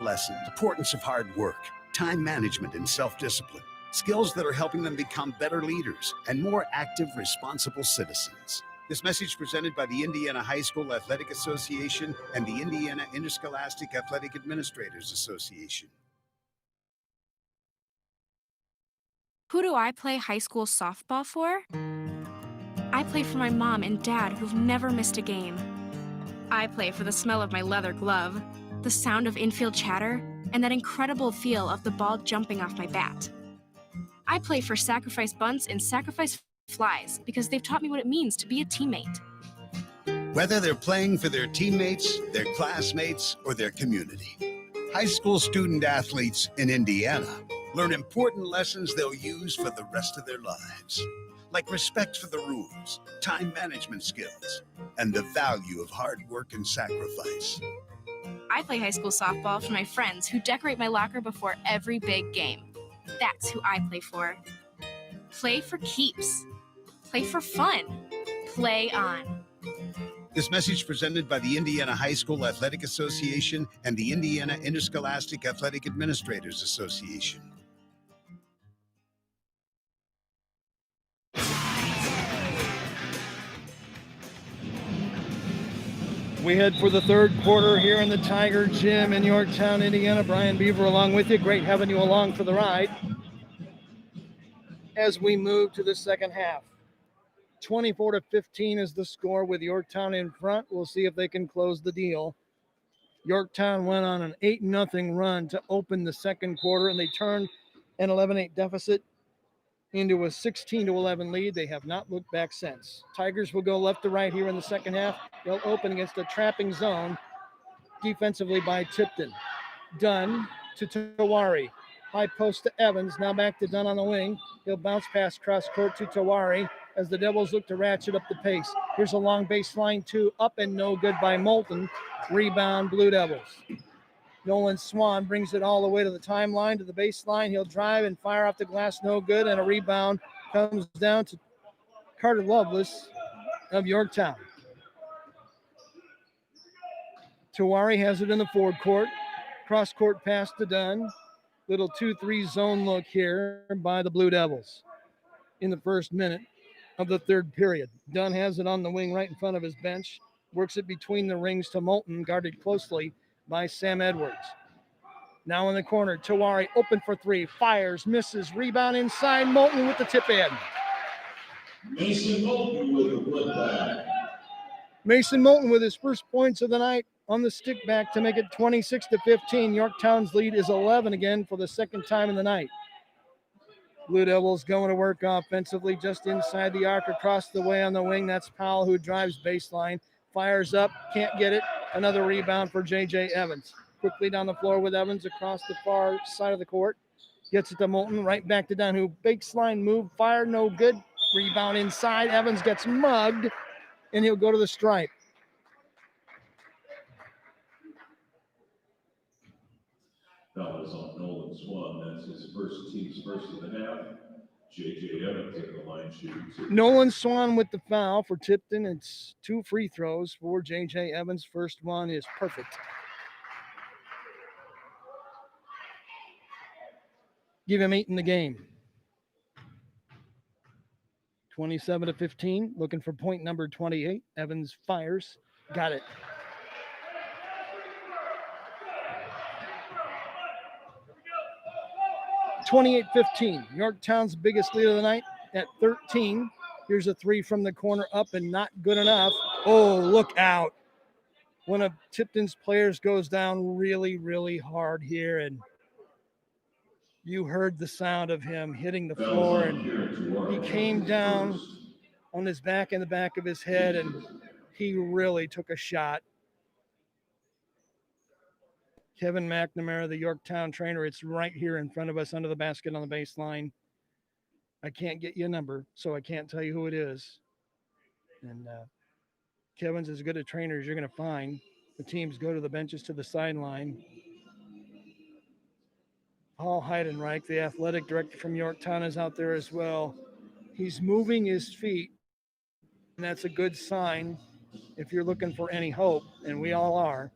lessons, importance of hard work, time management, and self-discipline, skills that are helping them become better leaders and more active, responsible citizens. This message presented by the Indiana High School Athletic Association and the Indiana Interscholastic Athletic Administrators Association. Who do I play high school softball for? I play for my mom and dad who've never missed a game. I play for the smell of my leather glove, the sound of infield chatter, and that incredible feel of the ball jumping off my bat. I play for sacrifice bunts and sacrifice flies because they've taught me what it means to be a teammate. Whether they're playing for their teammates, their classmates, or their community, high school student athletes in Indiana learn important lessons they'll use for the rest of their lives, like respect for the rules, time management skills, and the value of hard work and sacrifice. I play high school softball for my friends who decorate my locker before every big game. That's who I play for. Play for keeps. Play for fun. Play on. This message presented by the Indiana High School Athletic Association and the Indiana Interscholastic Athletic Administrators Association. We head for the third quarter here in the Tiger Gym in Yorktown, Indiana. Brian Beaver along with you. Great having you along for the ride as we move to the second half. 24-15 is the score with Yorktown in front. We'll see if they can close the deal. Yorktown went on an 8-0 run to open the second quarter, and they turned an 11-8 deficit into a 16-11 lead. They have not looked back since. Tigers will go left to right here in the second half. They'll open against a trapping zone defensively by Tipton. Dunn to Tawari. High post to Evans. Now back to Dunn on the wing. He'll bounce pass cross court to Tawari as the Devils look to ratchet up the pace. Here's a long baseline two, up and no good by Moulton. Rebound, Blue Devils. Nolan Swan brings it all the way to the timeline, to the baseline. He'll drive and fire off the glass, no good, and a rebound comes down to Carter Lovelace of Yorktown. Tawari has it in the forward court. Cross-court pass to Dunn. Little 2-3 zone look here by the Blue Devils in the first minute of the third period. Dunn has it on the wing right in front of his bench. Works it between the rings to Moulton, guarded closely by Sam Edwards. Now in the corner, Tawari open for three, fires, misses, rebound inside, Moulton with the tip in. Mason Moulton with the putback. Mason Moulton with his first points of the night on the stick back to make it 26-15. Yorktown's lead is 11 again for the second time in the night. Blue Devils going to work offensively just inside the arc across the way on the wing. That's Powell who drives baseline, fires up, can't get it. Another rebound for J.J. Evans. quickly down the floor with Evans across the far side of the court. Gets it to Moulton, right back to Dunn, who baseline move, fire, no good. Rebound inside. Evans gets mugged, and he'll go to the stripe. Foul is on Nolan Swan. That's his team's first of the half. J.J. Evans at the line shooting 2. Nolan Swan with the foul for Tipton. It's 2 free throws for J.J. Evans. First one is perfect. Give him 8 in the game. 27-15, looking for point number 28. Evans fires. Got it. (28-15). Yorktown's biggest lead of the night at 13. Here's a 3 from the corner, up and not good enough. Oh, look out. One of Tipton's players goes down really, really hard here, and you heard the sound of him hitting the floor, and he came down on his back and the back of his head, and he really took a shot. Kevin McNamara, the Yorktown trainer, it's right here in front of us under the basket on the baseline. I can't get you a number, so I can't tell you who it is. And Kevin's as good a trainer as you're going to find. The teams go to the benches to the sideline. Paul Heidenreich, the athletic director from Yorktown, is out there as well. He's moving his feet, and that's a good sign if you're looking for any hope, and we all are.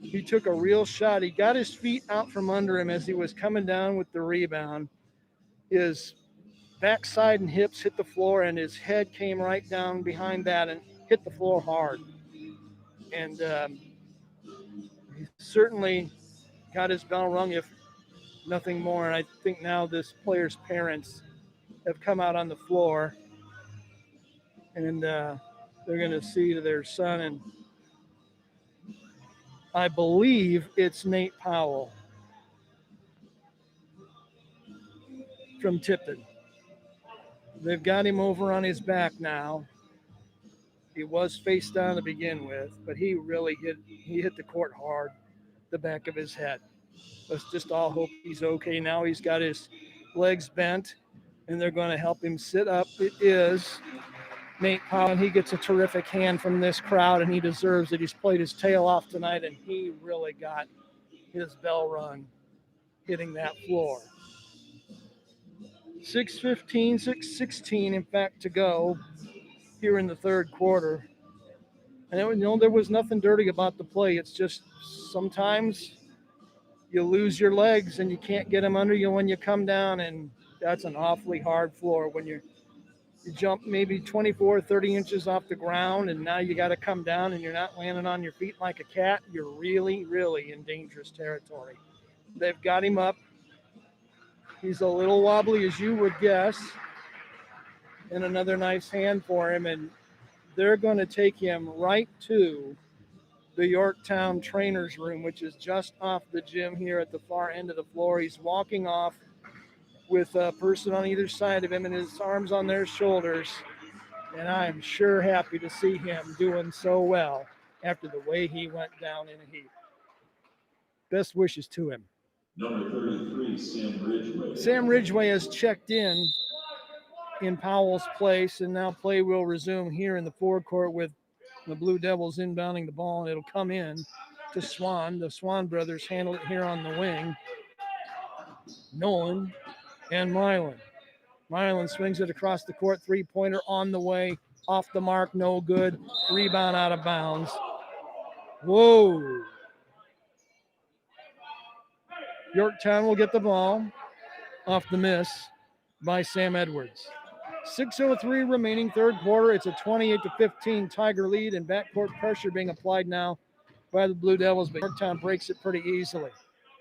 He took a real shot. He got his feet out from under him as he was coming down with the rebound. His backside and hips hit the floor, and his head came right down behind that and hit the floor hard. And he certainly got his bell rung, if nothing more. And I think now this player's parents have come out on the floor, and they're going to see to their son, and I believe it's Nate Powell from Tipton. They've got him over on his back now. He was face down to begin with, but he really hit the court hard, the back of his head. Let's just all hope he's okay. Now he's got his legs bent, and they're going to help him sit up. It is Nate Powell, and he gets a terrific hand from this crowd, and he deserves it. He's played his tail off tonight, and he really got his bell rung hitting that floor. 6:15, 6:16, in fact, to go here in the third quarter. And there was nothing dirty about the play. It's just sometimes you lose your legs and you can't get them under you when you come down, and that's an awfully hard floor when you jump maybe 24, 30 inches off the ground, and now you got to come down and you're not landing on your feet like a cat. You're really, really in dangerous territory. They've got him up. He's a little wobbly, as you would guess, and another nice hand for him, and they're going to take him right to the Yorktown trainer's room, which is just off the gym here at the far end of the floor. He's walking off with a person on either side of him and his arms on their shoulders, and I'm sure happy to see him doing so well after the way he went down in a heap. Best wishes to him. Number 33, Sam Ridgway. Sam Ridgway has checked in Powell's place, and now play will resume here in the forecourt with the Blue Devils inbounding the ball, and it'll come in to Swan. The Swan brothers handle it here on the wing. Nolan and Milan. Milan swings it across the court, three-pointer on the way, off the mark, no good. Rebound out of bounds. Whoa. Yorktown will get the ball off the miss by Sam Edwards. 6:03 remaining, third quarter. It's a 28-15 Tiger lead, and backcourt pressure being applied now by the Blue Devils, but Yorktown breaks it pretty easily.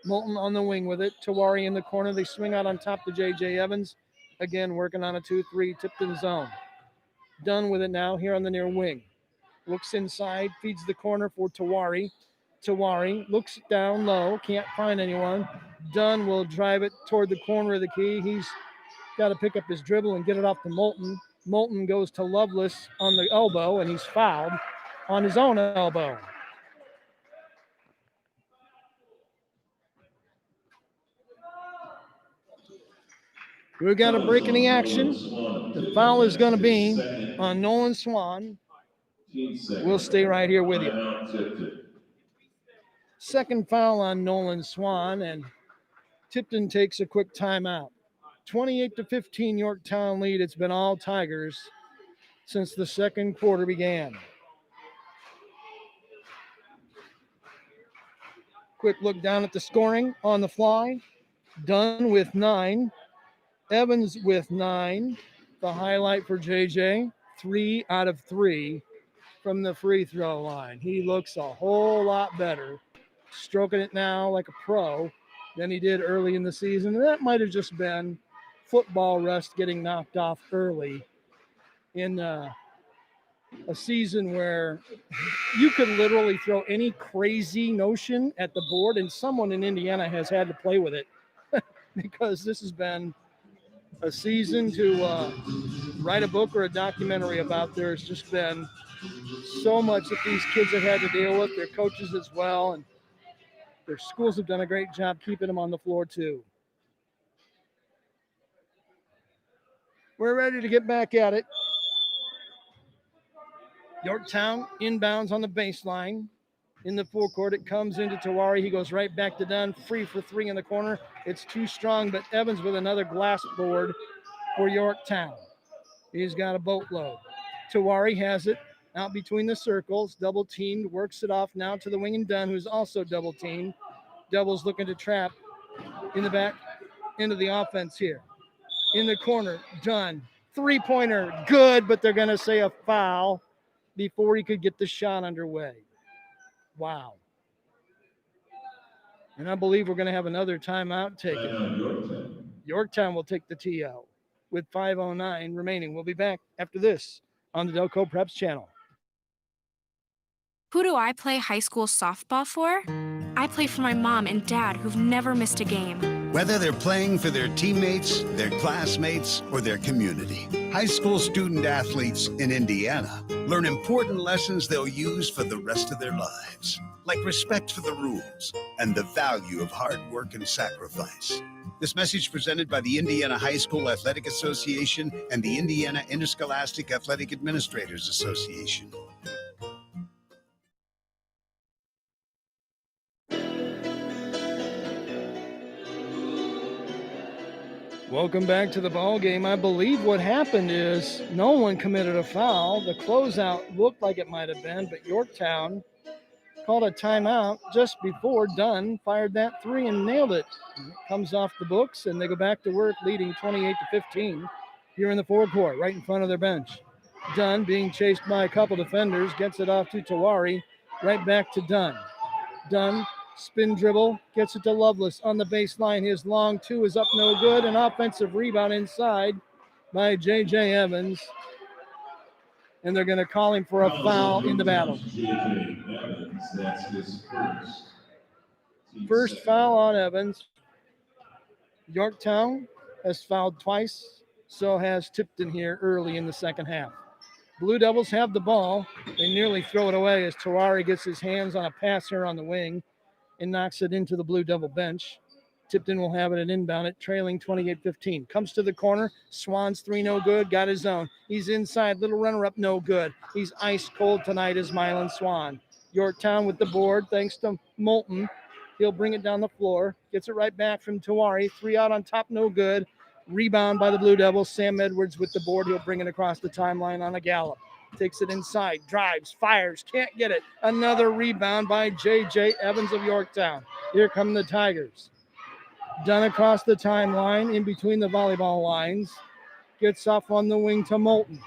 Moulton on the wing with it. Tawari in the corner. They swing out on top to J.J. Evans. Again, working on a 2-3 Tipton zone. Dunn with it now here on the near wing. Looks inside, feeds the corner for Tawari. Tawari looks down low, can't find anyone. Dunn will drive it toward the corner of the key. He's got to pick up his dribble and get it off to Moulton. Moulton goes to Lovelace on the elbow, and he's fouled on his own elbow. We've got a break in the action. The foul is going to be on Nolan Swan. We'll stay right here with you. Second foul on Nolan Swan, and Tipton takes a quick timeout. 28-15 Yorktown lead. It's been all Tigers since the second quarter began. Quick look down at the scoring on the fly. Dunn with 9. Evans with 9. The highlight for JJ, 3 out of 3 from the free throw line. He looks a whole lot better, stroking it now like a pro than he did early in the season. And that might have just been football rust getting knocked off early in a season where you could literally throw any crazy notion at the board and someone in Indiana has had to play with it because this has been a season to write a book or a documentary about. There's just been so much that these kids have had to deal with, their coaches as well, and their schools have done a great job keeping them on the floor too. We're ready to get back at it. Yorktown inbounds on the baseline. In the forecourt, it comes into Tawari. He goes right back to Dunn, free for 3 in the corner. It's too strong, but Evans with another glass board for Yorktown. He's got a boatload. Tawari has it out between the circles, double teamed, works it off now to the wing and Dunn, who's also double teamed. Devils looking to trap in the back into the offense here. In the corner, Dunn, 3-pointer, good, but they're going to say a foul before he could get the shot underway. Wow. And I believe we're going to have another timeout taken. Yorktown will take the TO with 5:09 remaining. We'll be back after this on the Delco Preps channel. Who do I play high school softball for? I play for my mom and dad who've never missed a game. Whether they're playing for their teammates, their classmates, or their community, high school student athletes in Indiana learn important lessons they'll use for the rest of their lives, like respect for the rules and the value of hard work and sacrifice. This message presented by the Indiana High School Athletic Association and the Indiana Interscholastic Athletic Administrators Association. Welcome back to the ball game. I believe what happened is no one committed a foul. The closeout looked like it might have been, but Yorktown called a timeout just before Dunn fired that 3 and nailed it. It comes off the books, and they go back to work, leading 28-15 here in the forecourt, right in front of their bench. Dunn, being chased by a couple defenders, gets it off to Tawari, right back to Dunn. Dunn, spin dribble, gets it to Lovelace on the baseline. His long 2 is up, no good. An offensive rebound inside by J.J. Evans. And they're going to call him for a foul in the battle. That's his First foul on Evans. Yorktown has fouled twice, so has Tipton here early in the second half. Blue Devils have the ball. They nearly throw it away as Tawari gets his hands on a pass here on the wing and knocks it into the Blue Devil bench. Tipton will have it at inbound it, trailing 28-15. Comes to the corner. Swan's 3 no good. Got his own. He's inside. Little runner up, no good. He's ice cold tonight is Mylan Swan. Yorktown with the board thanks to Moulton. He'll bring it down the floor. Gets it right back from Tawari. 3 out on top, no good. Rebound by the Blue Devils. Sam Edwards with the board. He'll bring it across the timeline on a gallop. Takes it inside, drives, fires, can't get it. Another rebound by J.J. Evans of Yorktown. Here come the Tigers. Done across the timeline in between the volleyball lines. Gets off on the wing to Moulton.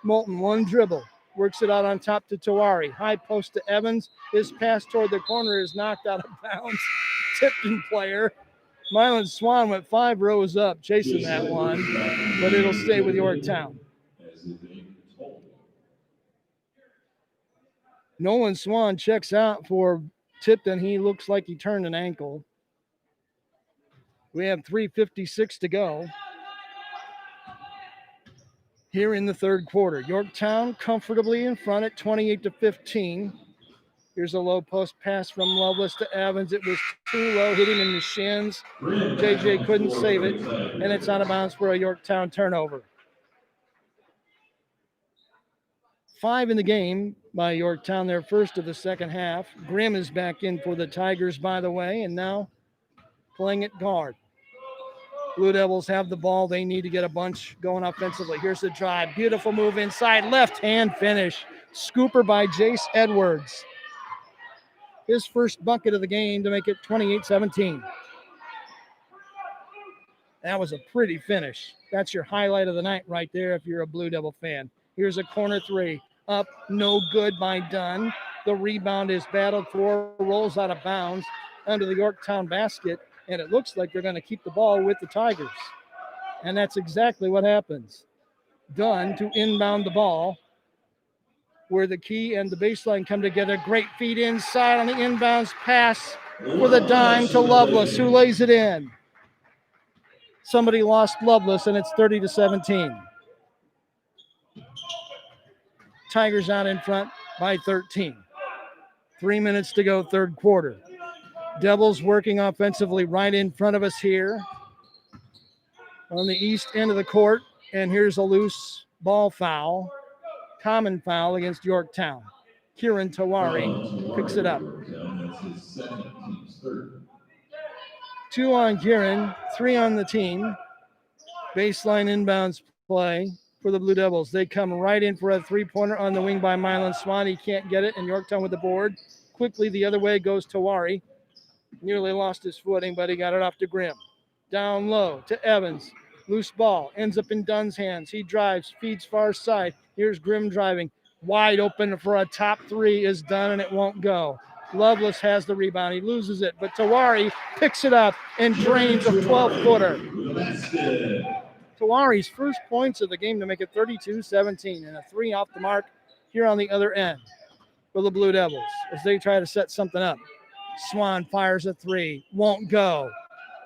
Moulton, 1 dribble. Works it out on top to Tawari. High post to Evans. His pass toward the corner is knocked out of bounds. Tipton player. Mylan Swan went 5 rows up chasing that one, but it'll stay with Yorktown. Nolan Swan checks out for Tipton. He looks like he turned an ankle. We have 3:56 to go here in the third quarter. Yorktown comfortably in front at 28-15. Here's a low post pass from Lovelace to Evans. It was too low, hit him in the shins. JJ couldn't save it, and it's out of bounds for a Yorktown turnover. 5 in the game by Yorktown, their first of the second half. Grimm is back in for the Tigers, by the way, and now playing at guard. Blue Devils have the ball. They need to get a bunch going offensively. Here's the drive. Beautiful move inside. Left hand finish. Scooper by Jace Edwards. His first bucket of the game to make it 28-17. That was a pretty finish. That's your highlight of the night right there if you're a Blue Devil fan. Here's a corner three. Up, no good by Dunn. The rebound is battled for, rolls out of bounds under the Yorktown basket, and it looks like they're going to keep the ball with the Tigers. And that's exactly what happens. Dunn to inbound the ball, where the key and the baseline come together. Great feed inside on the inbounds pass for the dime to Lovelace, who lays it in. Somebody lost Lovelace, and it's 30-17. Tigers out in front by 13. 3 minutes to go, third quarter. Devils working offensively right in front of us here on the east end of the court. And here's a loose ball foul, common foul against Yorktown. Kieran Tawari picks it up. 2 on Kieran, 3 on the team. Baseline inbounds play for the Blue Devils. They come right in for a three-pointer on the wing by Mylan Swan. He can't get it, and Yorktown with the board. Quickly the other way goes Tawari. Nearly lost his footing, but he got it off to Grimm. Down low to Evans. Loose ball. Ends up in Dunn's hands. He drives, feeds far side. Here's Grimm driving. Wide open for a top three is Dunn, and it won't go. Lovelace has the rebound. He loses it, but Tawari picks it up and drains a 12-footer. Tawari's first points of the game to make it 32-17, and a 3 off the mark here on the other end for the Blue Devils as they try to set something up. Swan fires a 3. Won't go.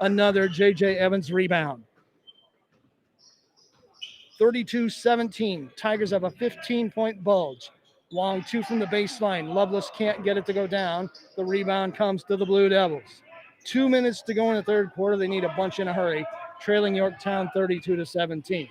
Another J.J. Evans rebound. 32-17. Tigers have a 15-point bulge. Long 2 from the baseline. Lovelace can't get it to go down. The rebound comes to the Blue Devils. 2 minutes to go in the third quarter. They need a bunch in a hurry. Trailing Yorktown 32-17.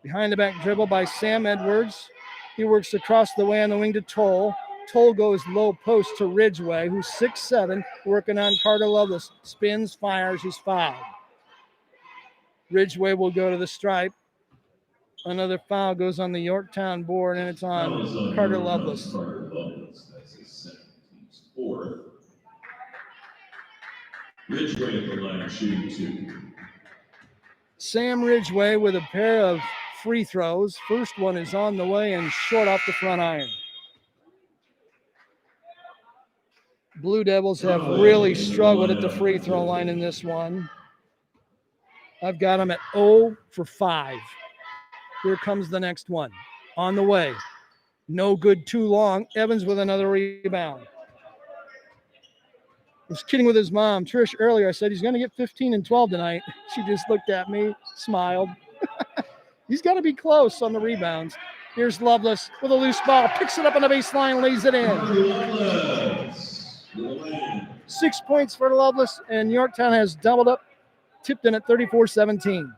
Behind the back dribble by Sam Edwards. He works across the way on the wing to Toll. Toll goes low post to Ridgway, who's 6'7", working on Carter Lovelace. Spins, fires, he's fouled. Ridgway will go to the stripe. Another foul goes on the Yorktown board, and it's on Carter Lovelace. That's his second, team's fourth. Ridgway at the line shooting 2. Sam Ridgway with a pair of free throws. First one is on the way and short off the front iron. Blue Devils have really struggled at the free throw line in this one. I've got them at 0 for 5. Here comes the next one. On the way. No good too long. Evans with another rebound. I was kidding with his mom, Trish, earlier. I said he's going to get 15 and 12 tonight. She just looked at me, smiled. He's got to be close on the rebounds. Here's Lovelace with a loose ball. Picks it up on the baseline, lays it in. 6 points for Lovelace, and Yorktown has doubled up Tipton at 34-17.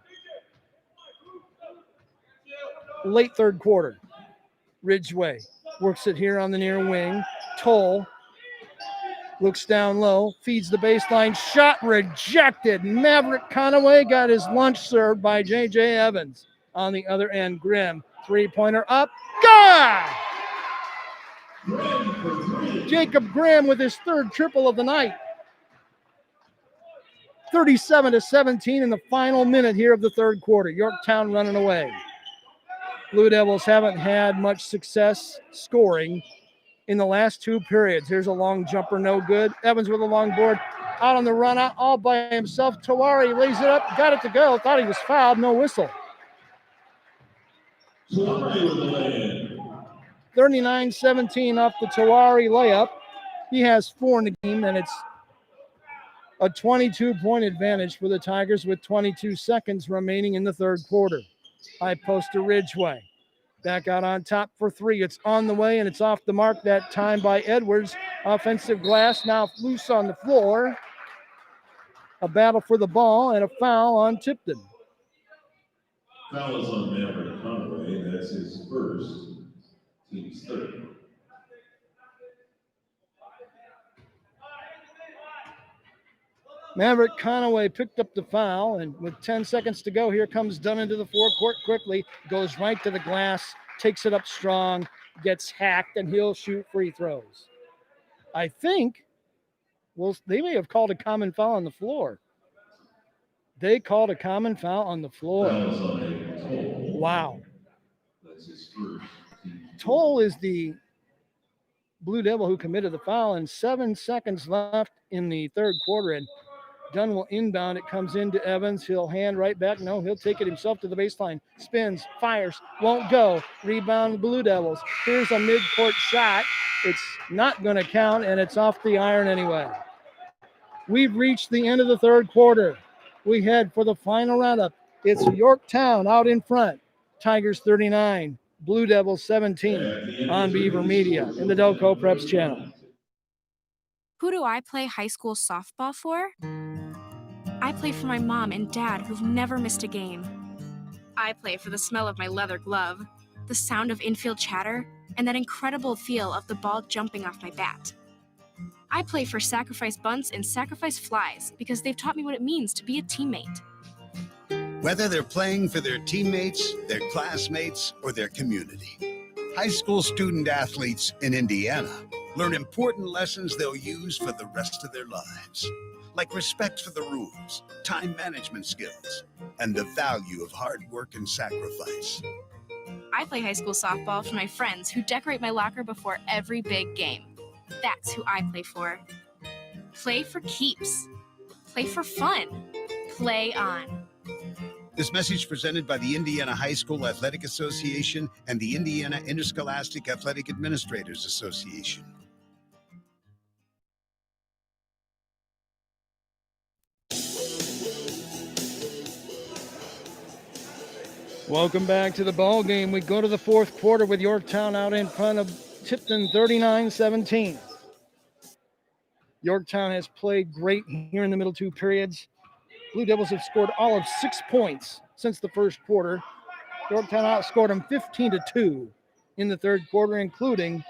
Late third quarter. Ridgway works it here on the near wing. Toll looks down low, feeds the baseline, shot rejected. Maverick Conaway got his lunch served by J.J. Evans. On the other end, Grimm, three-pointer up, good! Jacob Grimm with his third triple of the night. 37-17 in the final minute here of the third quarter. Yorktown running away. Blue Devils haven't had much success scoring in the last 2 periods. Here's a long jumper, no good. Evans with a long board, out on the run, out all by himself. Tawari lays it up, got it to go. Thought he was fouled, no whistle. 39-17 off the Tawari layup. He has 4 in the game, and it's a 22-point advantage for the Tigers with 22 seconds remaining in the third quarter. High post to Ridgway. Back out on top for three. It's on the way, and it's off the mark that time by Edwards. Offensive glass now loose on the floor. A battle for the ball and a foul on Tipton. Foul is on Maverick Conway. That's his first. Team's third. Maverick Conaway picked up the foul, and with 10 seconds to go, here comes Dunn into the forecourt quickly, goes right to the glass, takes it up strong, gets hacked, and he'll shoot free throws. I think, well, they may have called a common foul on the floor. They called a common foul on the floor. Foul is on a Toll. Wow. That's his first. Toll is the Blue Devil who committed the foul, and 7 seconds left in the third quarter, and Dunn will inbound. It comes into Evans. He'll hand right back. No, he'll take it himself to the baseline. Spins, fires, won't go. Rebound the Blue Devils. Here's a mid-court shot. It's not going to count, and it's off the iron anyway. We've reached the end of the third quarter. We head for the final roundup. It's Yorktown out in front. Tigers 39, Blue Devils 17 on Beaver Media and the Delco Preps channel. Who do I play high school softball for? I play for my mom and dad who've never missed a game. I play for the smell of my leather glove, the sound of infield chatter, and that incredible feel of the ball jumping off my bat. I play for sacrifice bunts and sacrifice flies because they've taught me what it means to be a teammate. Whether they're playing for their teammates, their classmates, or their community, high school student athletes in Indiana learn important lessons they'll use for the rest of their lives, like respect for the rules, time management skills, and the value of hard work and sacrifice. I play high school softball for my friends who decorate my locker before every big game. That's who I play for. Play for keeps. Play for fun. Play on. This message presented by the Indiana High School Athletic Association and the Indiana Interscholastic Athletic Administrators Association. Welcome back to the ball game. We go to the fourth quarter with Yorktown out in front of Tipton 39-17. Yorktown has played great here in the middle two periods. Blue Devils have scored all of 6 points since the first quarter. Yorktown outscored them 15-2 in the third quarter, including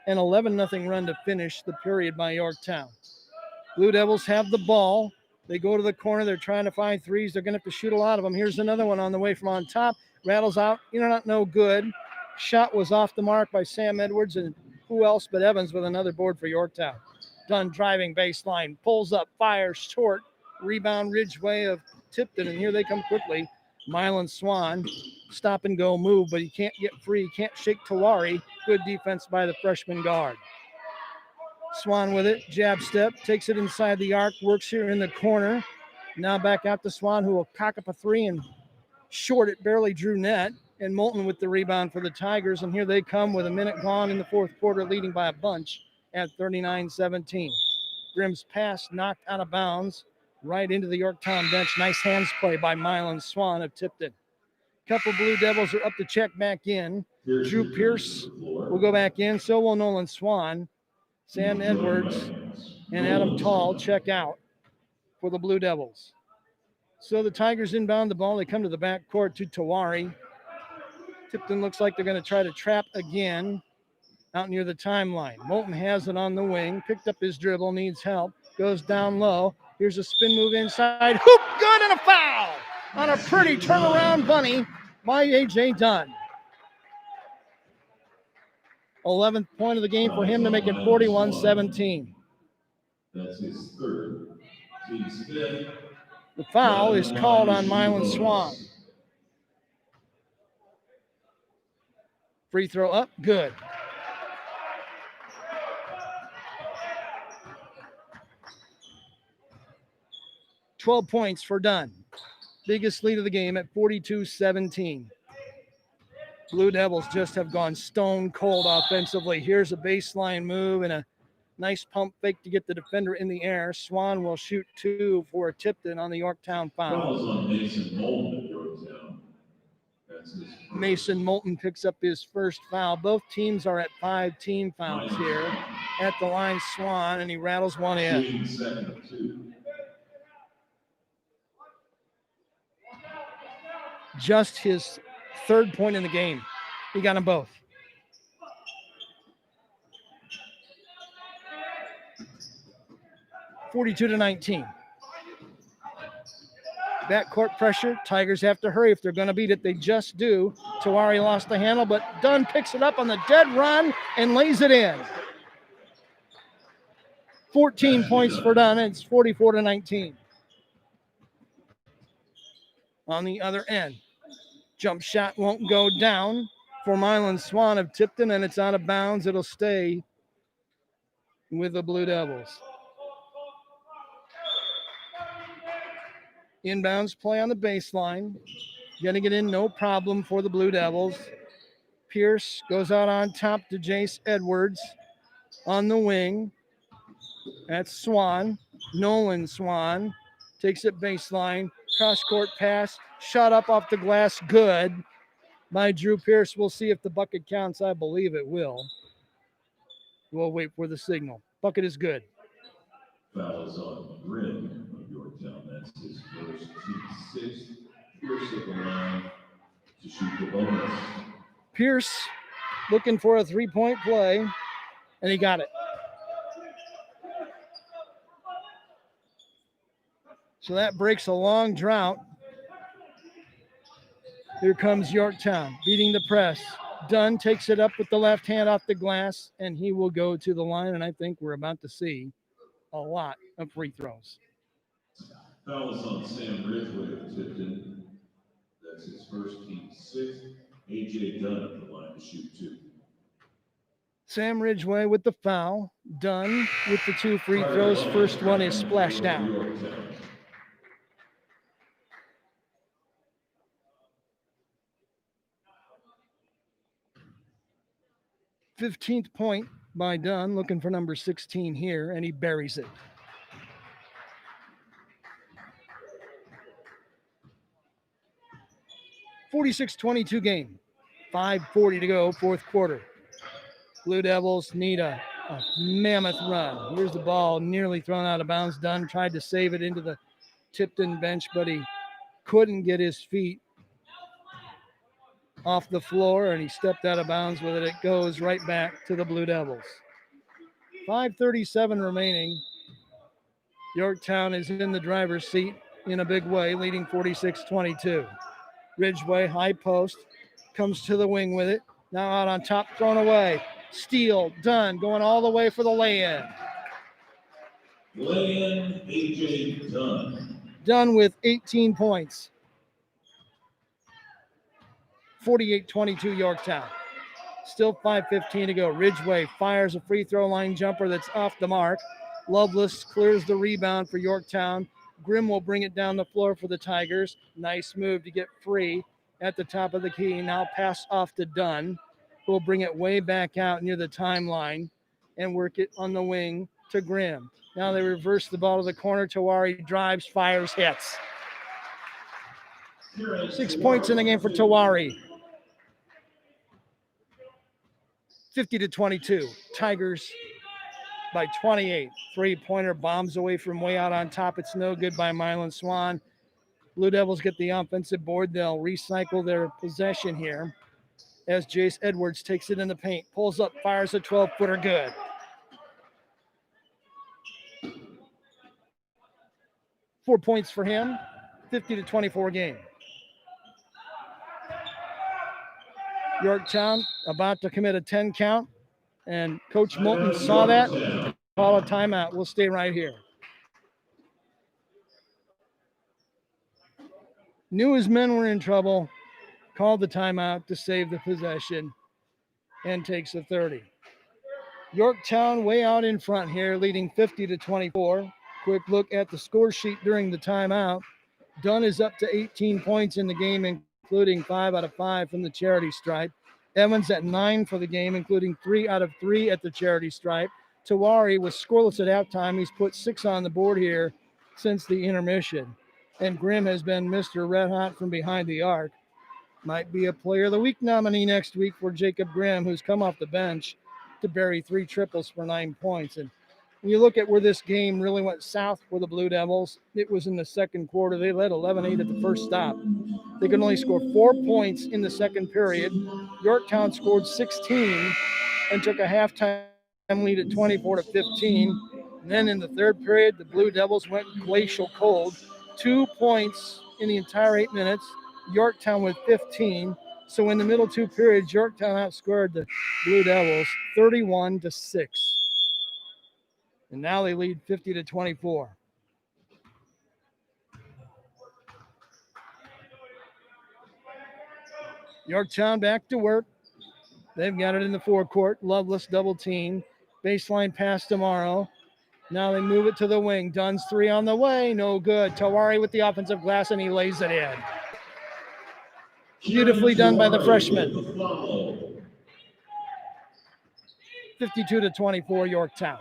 an 11-0 run to finish the period by Yorktown. Blue Devils have the ball. They go to the corner. They're trying to find threes. They're going to have to shoot a lot of them. Here's another one on the way from on top. Rattles out. No good. Shot was off the mark by Sam Edwards, and who else but Evans with another board for Yorktown. Dunn driving baseline. Pulls up. Fires short. Rebound Ridgeway of Tipton, and here they come quickly. Mylan Swan. Stop and go move, but he can't get free. He can't shake Tawari. Good defense by the freshman guard. Swan with it, jab step, takes it inside the arc, works here in the corner. Now back out to Swan, who will cock up a three and short it, barely drew net. And Moulton with the rebound for the Tigers. And here they come with a minute gone in the fourth quarter, leading by a bunch at 39-17. Grimm's pass knocked out of bounds right into the Yorktown bench. Nice hands play by Mylan Swan of Tipton. Couple Blue Devils are up to check back in. Drew Pierce will go back in. So will Nolan Swan. Sam Edwards and Adam Tall check out for the Blue Devils. So the Tigers inbound the ball. They come to the back court to Tawari. Tipton looks like they're going to try to trap again out near the timeline. Moulton has it on the wing. Picked up his dribble, needs help. Goes down low. Here's a spin move inside. Hoop, good, and a foul on a pretty turnaround bunny by A.J. Dunn. 11th point of the game for him to make it 41-17. That's his third. Team's fifth. The foul is called on Mylan Swan. Free throw up, good. $12 points for Dunn. Biggest lead of the game at 42-17. Blue Devils just have gone stone cold offensively. Here's a baseline move and a nice pump fake to get the defender in the air. Swan will shoot two for Tipton on the Yorktown foul. Fouls on Mason Moulton at Yorktown. That's his first. Mason Moulton picks up his first foul. Both teams are at 5 team fouls here. At the line, Swan, and he rattles one in. Shooting second of 2. Just his third point in the game. He got them both. (42-19). Backcourt pressure. Tigers have to hurry if they're going to beat it. They just do. Tawari lost the handle, but Dunn picks it up on the dead run and lays it in. 14 points for Dunn. It's 44-19. On the other end, jump shot won't go down for Mylan Swan of Tipton, and it's out of bounds. It'll stay with the Blue Devils. Inbounds play on the baseline. Getting it in, no problem for the Blue Devils. Pierce goes out on top to Jace Edwards on the wing. That's Swan. Nolan Swan takes it baseline. Cross-court pass. Shot up off the glass. Good by Drew Pierce. We'll see if the bucket counts. I believe it will. We'll wait for the signal. Bucket is good. Fouls on Grimm of Yorktown. That's his first, team 6th. Pierce at the line to shoot the bonus. Pierce looking for a three-point play, and he got it. So that breaks a long drought. Here comes Yorktown beating the press. Dunn takes it up with the left hand off the glass, and he will go to the line, and I think we're about to see a lot of free throws. Fouls on Sam Ridgway of Tipton. That's his first, team 6th. A.J. Dunn at the line to shoot 2. Sam Ridgway with the foul. Dunn with the 2 free throws. First one is splashed out. 15th point by Dunn, looking for number 16 here, and he buries it. (46-22) game. 5:40 to go, fourth quarter. Blue Devils need a mammoth run. Here's the ball nearly thrown out of bounds. Dunn tried to save it into the Tipton bench, but he couldn't get his feet off the floor, and he stepped out of bounds with it. It goes right back to the Blue Devils. 5:37 remaining. Yorktown is in the driver's seat in a big way, leading 46-22. Ridgway, high post, comes to the wing with it. Now out on top, thrown away. Steal, Dunn, going all the way for the lay-in. Lay-in, A.J. Dunn. Dunn with 18 points. 48-22 Yorktown. Still 5:15 to go. Ridgway fires a free throw line jumper that's off the mark. Loveless clears the rebound for Yorktown. Grimm will bring it down the floor for the Tigers. Nice move to get free at the top of the key. Now pass off to Dunn, who will bring it way back out near the timeline and work it on the wing to Grimm. Now they reverse the ball to the corner. Tawari drives, fires, hits. 6 points in the game for Tawari. 50-22. Tigers by 28. Three-pointer bombs away from way out on top. It's no good by Mylan Swan. Blue Devils get the offensive board. They'll recycle their possession here as Jace Edwards takes it in the paint. Pulls up, fires a 12-footer, good. Four points for him. 50-24 game. Yorktown about to commit a 10 count, and Coach Moulton saw that. Call a timeout. We'll stay right here. Knew his men were in trouble, called the timeout to save the possession, and takes a 30. Yorktown way out in front here, leading 50-24. Quick look at the score sheet during the timeout. Dunn is up to 18 points in the game, including 5 out of 5 from the charity stripe. Evans at 9 for the game, including 3 out of 3 at the charity stripe. Tawari was scoreless at halftime. He's put 6 on the board here since the intermission. And Grimm has been Mr. Red Hot from behind the arc. Might be a Player of the Week nominee next week for Jacob Grimm, who's come off the bench to bury 3 triples for 9 points. And when you look at where this game really went south for the Blue Devils, it was in the second quarter. They led 11-8 at the first stop. They could only score 4 points in the second period. Yorktown scored 16 and took a halftime lead at 24-15. And then in the third period, the Blue Devils went glacial cold. 2 points in the entire 8 minutes. Yorktown with 15. So in the middle 2 periods, Yorktown outscored the Blue Devils 31-6. And now they lead 50-24. Yorktown back to work. They've got it in the forecourt. Loveless double team. Baseline pass tomorrow. Now they move it to the wing. Dunn's 3 on the way. No good. Tawari with the offensive glass, and he lays it in. Beautifully done by the freshman. 52-24 Yorktown.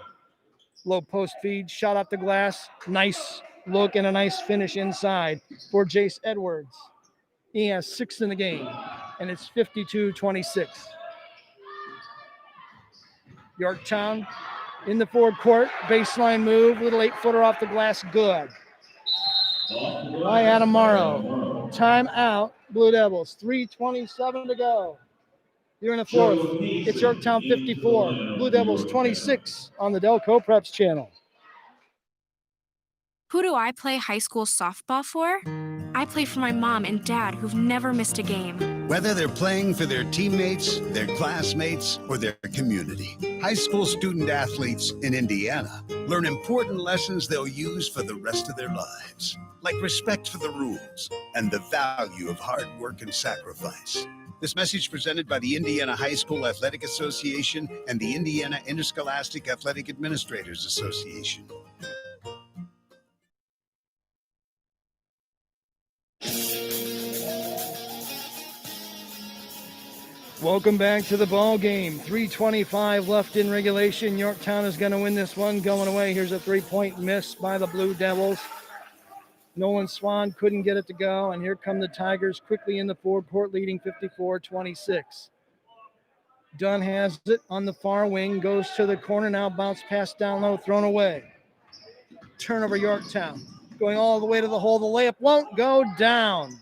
Low post feed. Shot off the glass. Nice look and a nice finish inside for Jace Edwards. He has 6 in the game, and it's 52-26. Yorktown in the forward court, baseline move, little 8-footer off the glass, good. By Adam Morrow. Timeout, Blue Devils, 3:27 to go. Here in the fourth, it's Yorktown 54, Blue Devils 26 on the Delco Preps channel. Who do I play high school softball for? I play for my mom and dad who've never missed a game. Whether they're playing for their teammates, their classmates, or their community, high school student athletes in Indiana learn important lessons they'll use for the rest of their lives, like respect for the rules and the value of hard work and sacrifice. This message presented by the Indiana High School Athletic Association and the Indiana Interscholastic Athletic Administrators Association. Welcome back to the ball game. 3:25 left in regulation. Yorktown is going to win this one going away. Here's a 3-point miss by the Blue Devils. Nolan Swan couldn't get it to go, and here come the Tigers quickly in the forecourt, leading 54-26. Dunn has it on the far wing, goes to the corner now, bounce pass down low, thrown away. Turnover Yorktown. Going all the way to the hole. The layup won't go down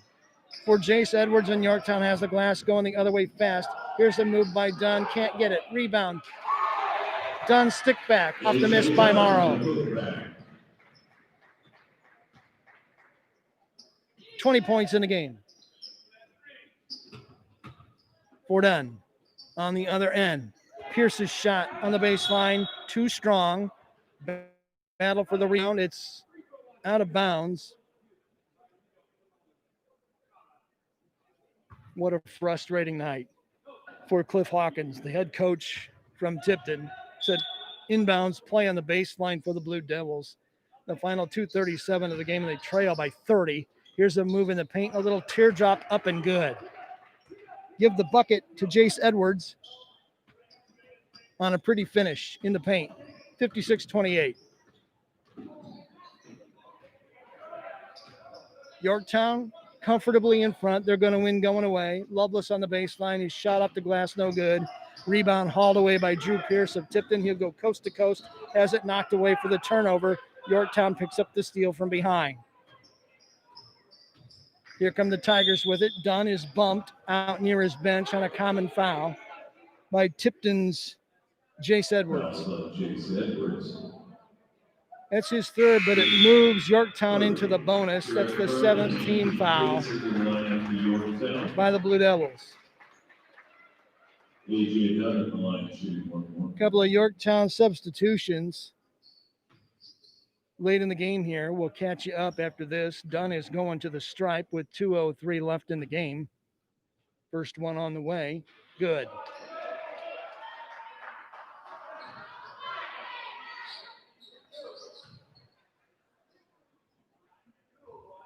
for Jace Edwards, and Yorktown has the glass going the other way fast. Here's the move by Dunn. Can't get it. Rebound. Dunn stick back off the miss by Morrow. 20 points in the game for Dunn. On the other end, Pierce's shot on the baseline, too strong. Battle for the rebound. It's out of bounds. What a frustrating night for Cliff Hawkins. The head coach from Tipton said inbounds play on the baseline for the Blue Devils. The final 2:37 of the game, and they trail by 30. Here's a move in the paint, a little teardrop up and good. Give the bucket to Jace Edwards on a pretty finish in the paint. 56-28. Yorktown comfortably in front. They're going to win going away. Loveless on the baseline. He's shot off the glass, no good. Rebound hauled away by Drew Pierce of Tipton. He'll go coast to coast. Has it knocked away for the turnover. Yorktown picks up the steal from behind. Here come the Tigers with it. Dunn is bumped out near his bench on a common foul by Tipton's Jace Edwards. That's his third, but it moves Yorktown into the bonus. That's the 17th foul by the Blue Devils. A couple of Yorktown substitutions late in the game here. We'll catch you up after this. Dunn is going to the stripe with 2:03 left in the game. First one on the way. Good.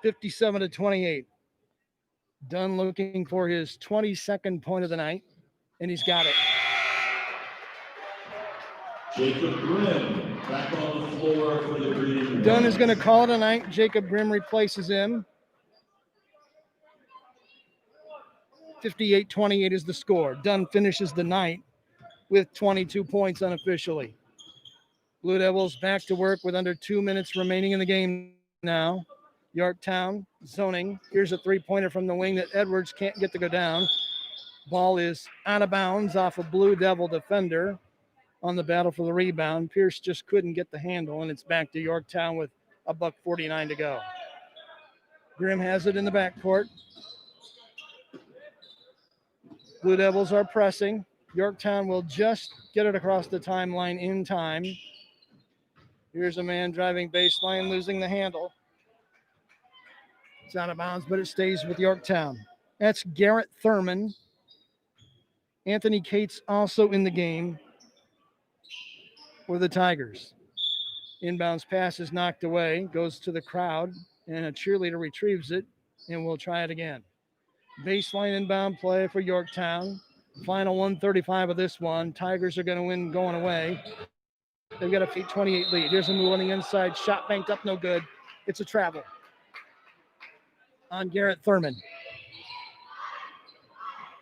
(57-28). Dunn looking for his 22nd point of the night, and he's got it. Jacob Grimm back on the floor for the Green. Dunn is going to call it a night. Jacob Grimm replaces him. 58-28 is the score. Dunn finishes the night with 22 points unofficially. Blue Devils back to work with under 2 minutes remaining in the game now. Yorktown zoning. Here's a three-pointer from the wing that Edwards can't get to go down. Ball is out of bounds off a Blue Devil defender on the battle for the rebound. Pierce just couldn't get the handle, and it's back to Yorktown with $1:49 to go. Grimm has it in the backcourt. Blue Devils are pressing. Yorktown will just get it across the timeline in time. Here's a man driving baseline, losing the handle. It's out of bounds, but it stays with Yorktown. That's Garrett Thurman. Anthony Cates also in the game for the Tigers. Inbounds pass is knocked away, goes to the crowd, and a cheerleader retrieves it, and we'll try it again. Baseline inbound play for Yorktown. Final 135 of this one. Tigers are going to win going away. They've got a 28 lead. Here's a move on the inside. Shot banked up, no good. It's a travel on Garrett Thurman.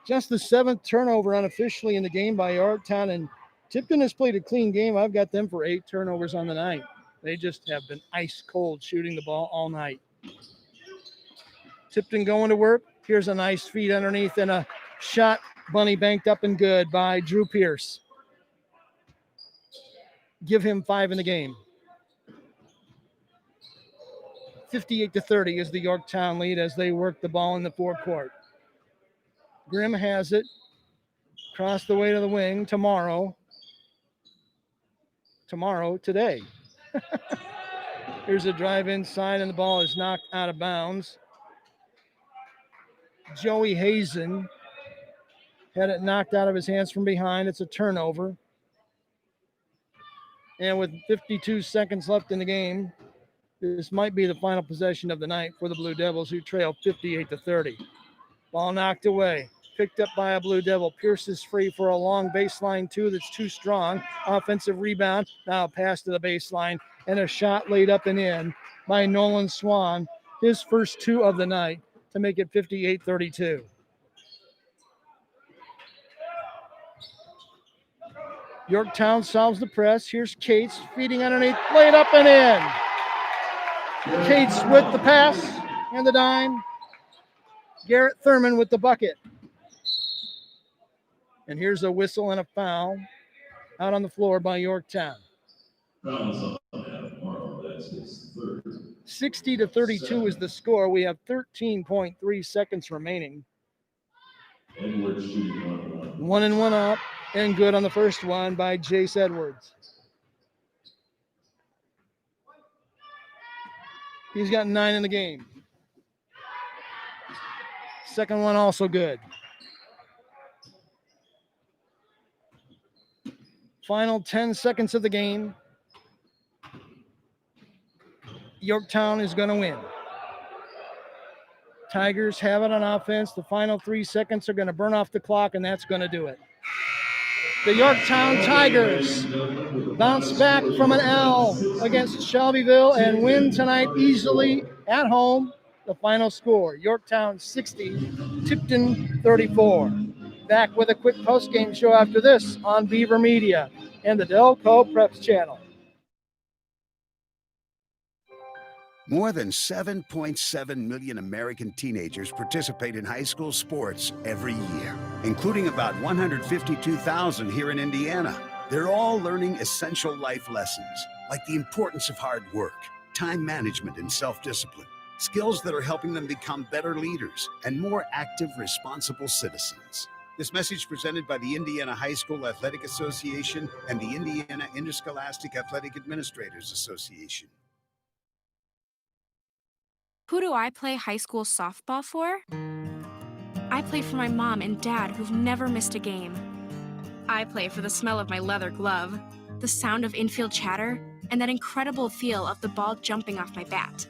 Just the 7th turnover unofficially in the game by Yorktown, and Tipton has played a clean game. I've got them for 8 turnovers on the night. They just have been ice cold shooting the ball all night. Tipton going to work. Here's a nice feed underneath and a shot bunny banked up and good by Drew Pierce. Give him 5 in the game. 58-30 is the Yorktown lead as they work the ball in the forecourt. Grimm has it. Cross the way to the wing today. Here's a drive inside, and the ball is knocked out of bounds. Joey Hazen had it knocked out of his hands from behind. It's a turnover. And with 52 seconds left in the game, this might be the final possession of the night for the Blue Devils, who trail 58-30. Ball knocked away. Picked up by a Blue Devil. Pierce is free for a long baseline two that's too strong. Offensive rebound. Now a pass to the baseline and a shot laid up and in by Nolan Swan. His first 2 of the night to make it 58-32. Yorktown solves the press. Here's Cates feeding underneath. Laid up and in. Cates with the pass and the dime. Garrett Thurman with the bucket. And here's a whistle and a foul out on the floor by Yorktown. 60-32 is the score. We have 13.3 seconds remaining. Edwards shooting 1 and 1 up and good on the first one by Jace Edwards. He's got 9 in the game. Second one also good. Final 10 seconds of the game. Yorktown is going to win. Tigers have it on offense. The final 3 seconds are going to burn off the clock, and that's going to do it. The Yorktown Tigers bounce back from an L against Shelbyville and win tonight easily at home. The final score, Yorktown 60, Tipton 34. Back with a quick post-game show after this on Beaver Media and the Delco Preps channel. More than 7.7 million American teenagers participate in high school sports every year, including about 152,000 here in Indiana. They're all learning essential life lessons, like the importance of hard work, time management, and self-discipline, skills that are helping them become better leaders and more active, responsible citizens. This message presented by the Indiana High School Athletic Association and the Indiana Interscholastic Athletic Administrators Association. Who do I play high school softball for? I play for my mom and dad who've never missed a game. I play for the smell of my leather glove, the sound of infield chatter, and that incredible feel of the ball jumping off my bat.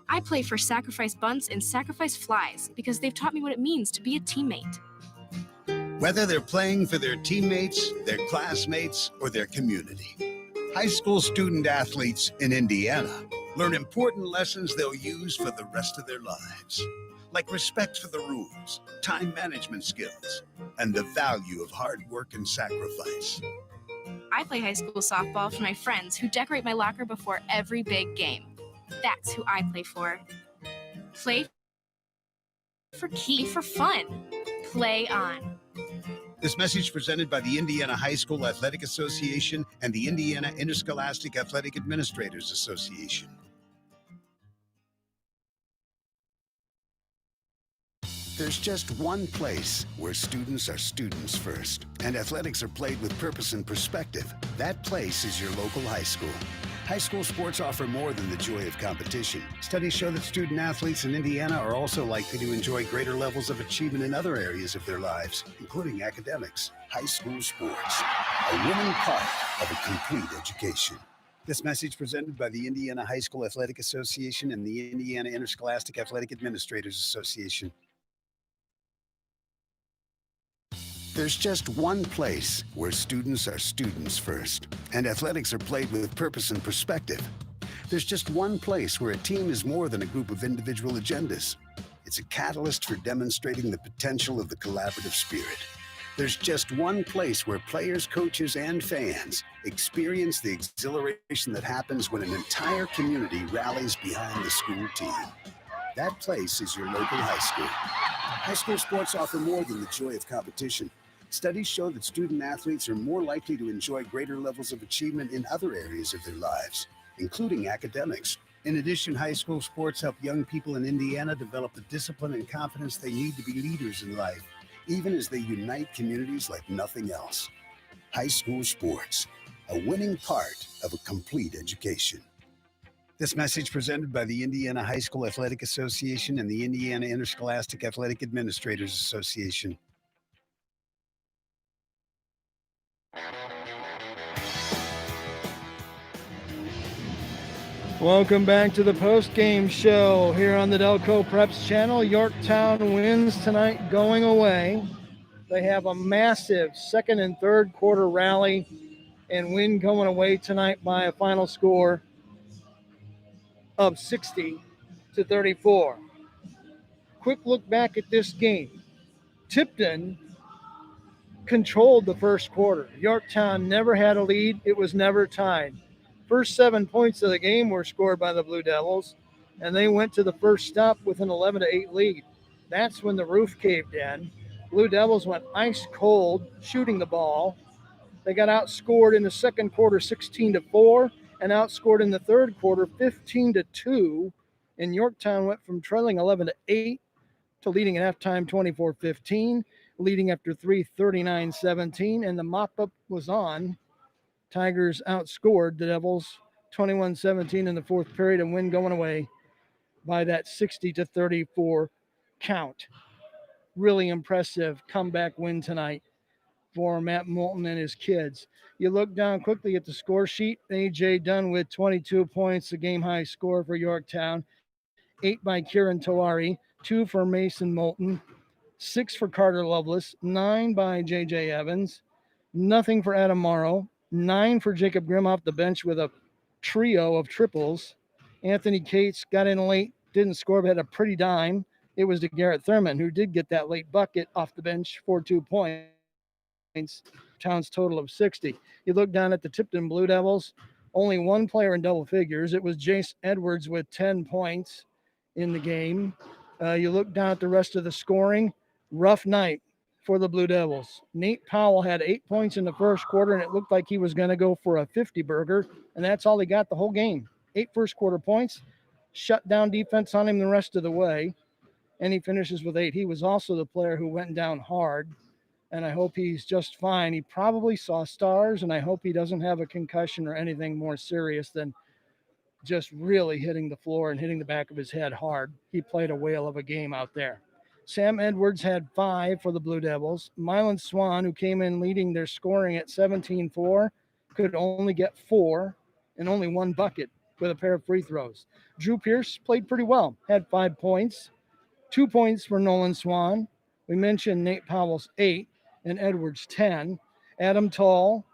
I play for sacrifice bunts and sacrifice flies because they've taught me what it means to be a teammate. Whether they're playing for their teammates, their classmates, or their community, high school student athletes in Indiana learn important lessons they'll use for the rest of their lives. like respect for the rules, time management skills, and the value of hard work and sacrifice. I play high school softball for my friends who decorate my locker before every big game. That's who I play for. Play for key for fun. Play on. This message presented by the Indiana High School Athletic Association and the Indiana Interscholastic Athletic Administrators Association. There's just one place where students are students first, and athletics are played with purpose and perspective. That place is your local high school. High school sports offer more than the joy of competition. Studies show that student athletes in Indiana are also likely to enjoy greater levels of achievement in other areas of their lives, including academics. High school sports, a winning part of a complete education. This message presented by the Indiana High School Athletic Association and the Indiana Interscholastic Athletic Administrators Association. There's just one place where students are students first, and athletics are played with purpose and perspective. There's just one place where a team is more than a group of individual agendas. It's a catalyst for demonstrating the potential of the collaborative spirit. There's just one place where players, coaches, and fans experience the exhilaration that happens when an entire community rallies behind the school team. That place is your local high school. High school sports offer more than the joy of competition. Studies show that student athletes are more likely to enjoy greater levels of achievement in other areas of their lives, including academics. In addition, high school sports help young people in Indiana develop the discipline and confidence they need to be leaders in life, even as they unite communities like nothing else. High school sports, a winning part of a complete education. This message presented by the Indiana High School Athletic Association and the Indiana Interscholastic Athletic Administrators Association. Welcome back to the post-game show here on the Delco Preps channel. Yorktown wins tonight going away. They have a massive second and third quarter rally and win going away tonight by a final score of 60-34. Quick look back at this game. Tipton controlled the first quarter. Yorktown never had a lead. It was never tied. First 7 points of the game were scored by the Blue Devils, and they went to the first stop with an 11-8 lead. That's when the roof caved in. Blue Devils went ice cold shooting the ball. They got outscored in the second quarter 16-4 and outscored in the third quarter 15-2. And Yorktown went from trailing 11-8 to leading at halftime 24-15, leading after 3 39-17, and the mop-up was on. Tigers outscored the Devils 21-17 in the fourth period and win going away by that 60-34 count. Really impressive comeback win tonight for Matt Moulton and his kids. You look down quickly at the score sheet. A.J. Dunn with 22 points, a game-high score for Yorktown. 8 by Kieran Tawari, 2 for Mason Moulton, 6 for Carter Lovelace, 9 by J.J. Evans, nothing for Adam Morrow, 9 for Jacob Grimm off the bench with a trio of triples. Anthony Cates got in late, didn't score, but had a pretty dime. It was to Garrett Thurman, who did get that late bucket off the bench for 2 points. Town's total of 60. You look down at the Tipton Blue Devils, only one player in double figures. It was Jace Edwards with 10 points in the game. You look down at the rest of the scoring. Rough night for the Blue Devils. Nate Powell had 8 points in the first quarter, and it looked like he was going to go for a 50-burger, and that's all he got the whole game. 8 first quarter points, shut down defense on him the rest of the way, and he finishes with 8. He was also the player who went down hard, and I hope he's just fine. He probably saw stars, and I hope he doesn't have a concussion or anything more serious than just really hitting the floor and hitting the back of his head hard. He played a whale of a game out there. Sam Edwards had 5 for the Blue Devils. Mylan Swan, who came in leading their scoring at 17-4, could only get 4 and only 1 bucket with a pair of free throws. Drew Pierce played pretty well, had 5 points. 2 points for Nolan Swan. We mentioned Nate Powell's 8 and Edwards' 10. Adam Tall,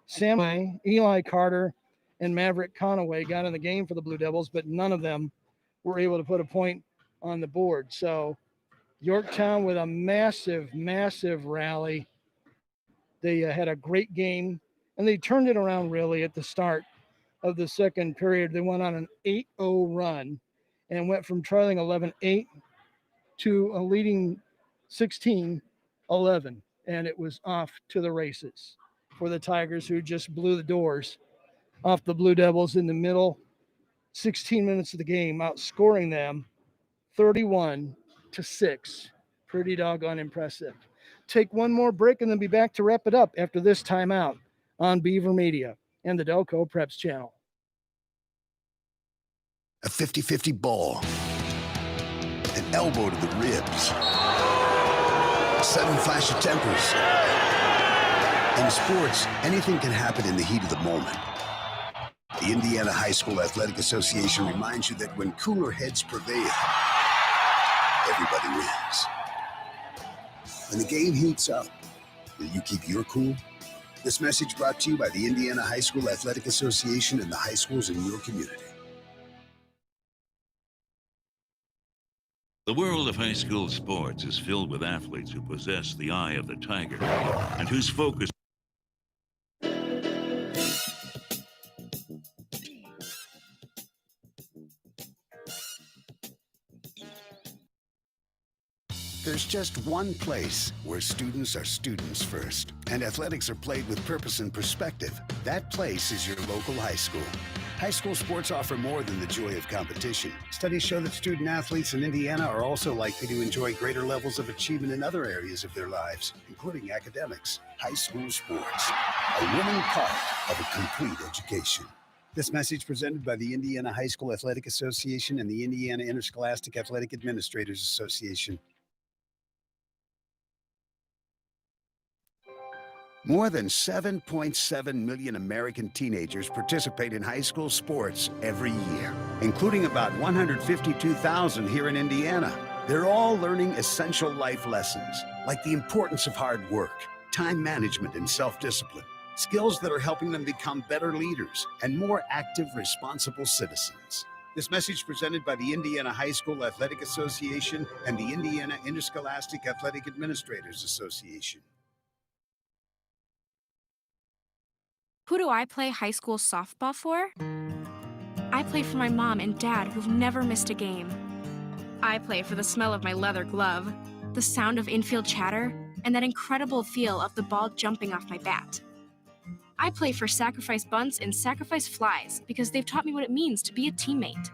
Sam Way, Eli Carter, and Maverick Conaway got in the game for the Blue Devils, but none of them were able to put a point on the board. So Yorktown with a massive, massive rally. They had a great game, and they turned it around really at the start of the second period. They went on an 8-0 run and went from trailing 11-8 to a leading 16-11, and it was off to the races for the Tigers, who just blew the doors off the Blue Devils in the middle 16 minutes of the game, outscoring them 31-6. Pretty doggone impressive. Take one more break and then be back to wrap it up after this timeout on Beaver Media and the Delco Preps channel. A 50-50 ball, an elbow to the ribs, a sudden flash of tempers. In sports, anything can happen in the heat of the moment. The Indiana High School Athletic Association reminds you that when cooler heads prevail, everybody wins. When the game heats up, will you keep your cool? This message brought to you by the Indiana High School Athletic Association and the high schools in your community. The world of high school sports is filled with athletes who possess the eye of the tiger and whose focus. There's just one place where students are students first, and athletics are played with purpose and perspective. That place is your local high school. High school sports offer more than the joy of competition. Studies show that student athletes in Indiana are also likely to enjoy greater levels of achievement in other areas of their lives, including academics. High school sports, a winning part of a complete education. This message presented by the Indiana High School Athletic Association and the Indiana Interscholastic Athletic Administrators Association. More than 7.7 million American teenagers participate in high school sports every year, including about 152,000 here in Indiana. They're all learning essential life lessons, like the importance of hard work, time management, and self-discipline, skills that are helping them become better leaders and more active, responsible citizens. This message presented by the Indiana High School Athletic Association and the Indiana Interscholastic Athletic Administrators Association. Who do I play high school softball for? I play for my mom and dad who've never missed a game. I play for the smell of my leather glove, the sound of infield chatter, and that incredible feel of the ball jumping off my bat. I play for sacrifice bunts and sacrifice flies because they've taught me what it means to be a teammate.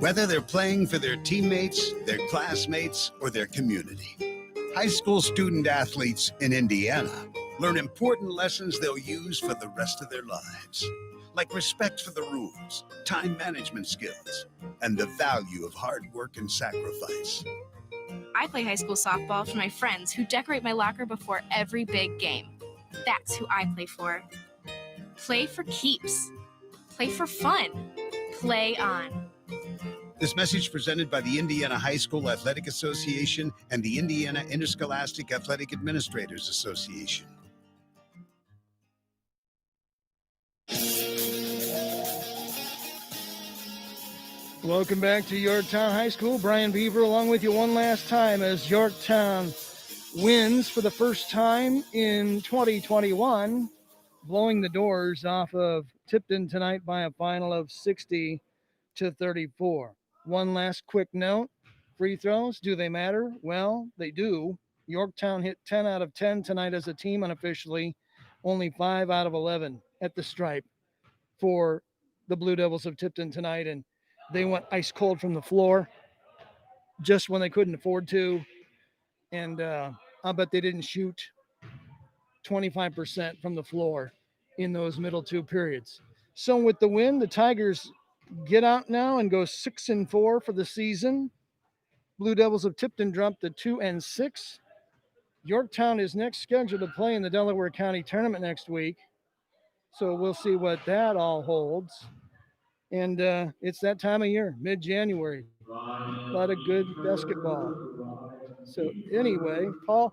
Whether they're playing for their teammates, their classmates, or their community, high school student athletes in Indiana learn important lessons they'll use for the rest of their lives, like respect for the rules, time management skills, and the value of hard work and sacrifice. I play high school softball for my friends who decorate my locker before every big game. That's who I play for. Play for keeps. Play for fun. Play on. This message presented by the Indiana High School Athletic Association and the Indiana Interscholastic Athletic Administrators Association. Welcome back to Yorktown High School. Brian Beaver along with you one last time as Yorktown wins for the first time in 2021, blowing the doors off of Tipton tonight by a final of 60-34. One last quick note. Free throws, do they matter? Well, they do. Yorktown hit 10 out of 10 tonight as a team unofficially, only 5 out of 11 at the stripe for the Blue Devils of Tipton tonight, and they went ice cold from the floor just when they couldn't afford to. And I'll bet they didn't shoot 25% from the floor in those middle two periods. So with the win, the Tigers get out now and go 6-4 for the season. Blue Devils of Tipton dropped to 2-6. Yorktown is next scheduled to play in the Delaware County tournament next week. So we'll see what that all holds. And it's that time of year, mid-January. A lot of good basketball. So anyway, Paul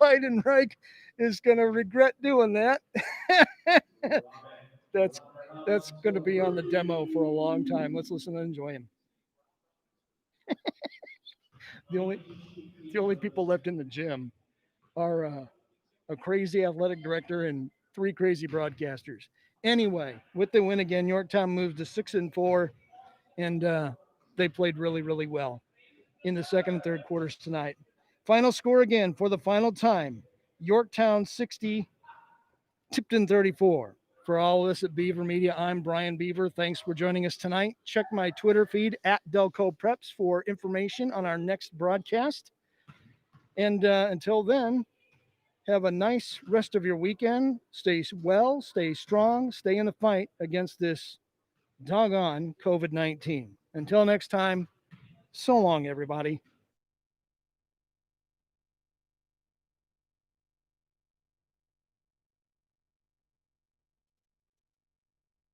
Heidenreich is going to regret doing that. That's going to be on the demo for a long time. Let's listen and enjoy him. The only people left in the gym are a crazy athletic director and three crazy broadcasters. Anyway, with the win again, Yorktown moved to 6-4, and they played really, really well in the second and third quarters tonight. Final score again for the final time: Yorktown 60, Tipton 34. For all of us at Beaver Media, I'm Brian Beaver. Thanks for joining us tonight. Check my Twitter feed at Delco Preps for information on our next broadcast. And until then, have a nice rest of your weekend. Stay well, stay strong, stay in the fight against this doggone COVID-19. Until next time, so long, everybody.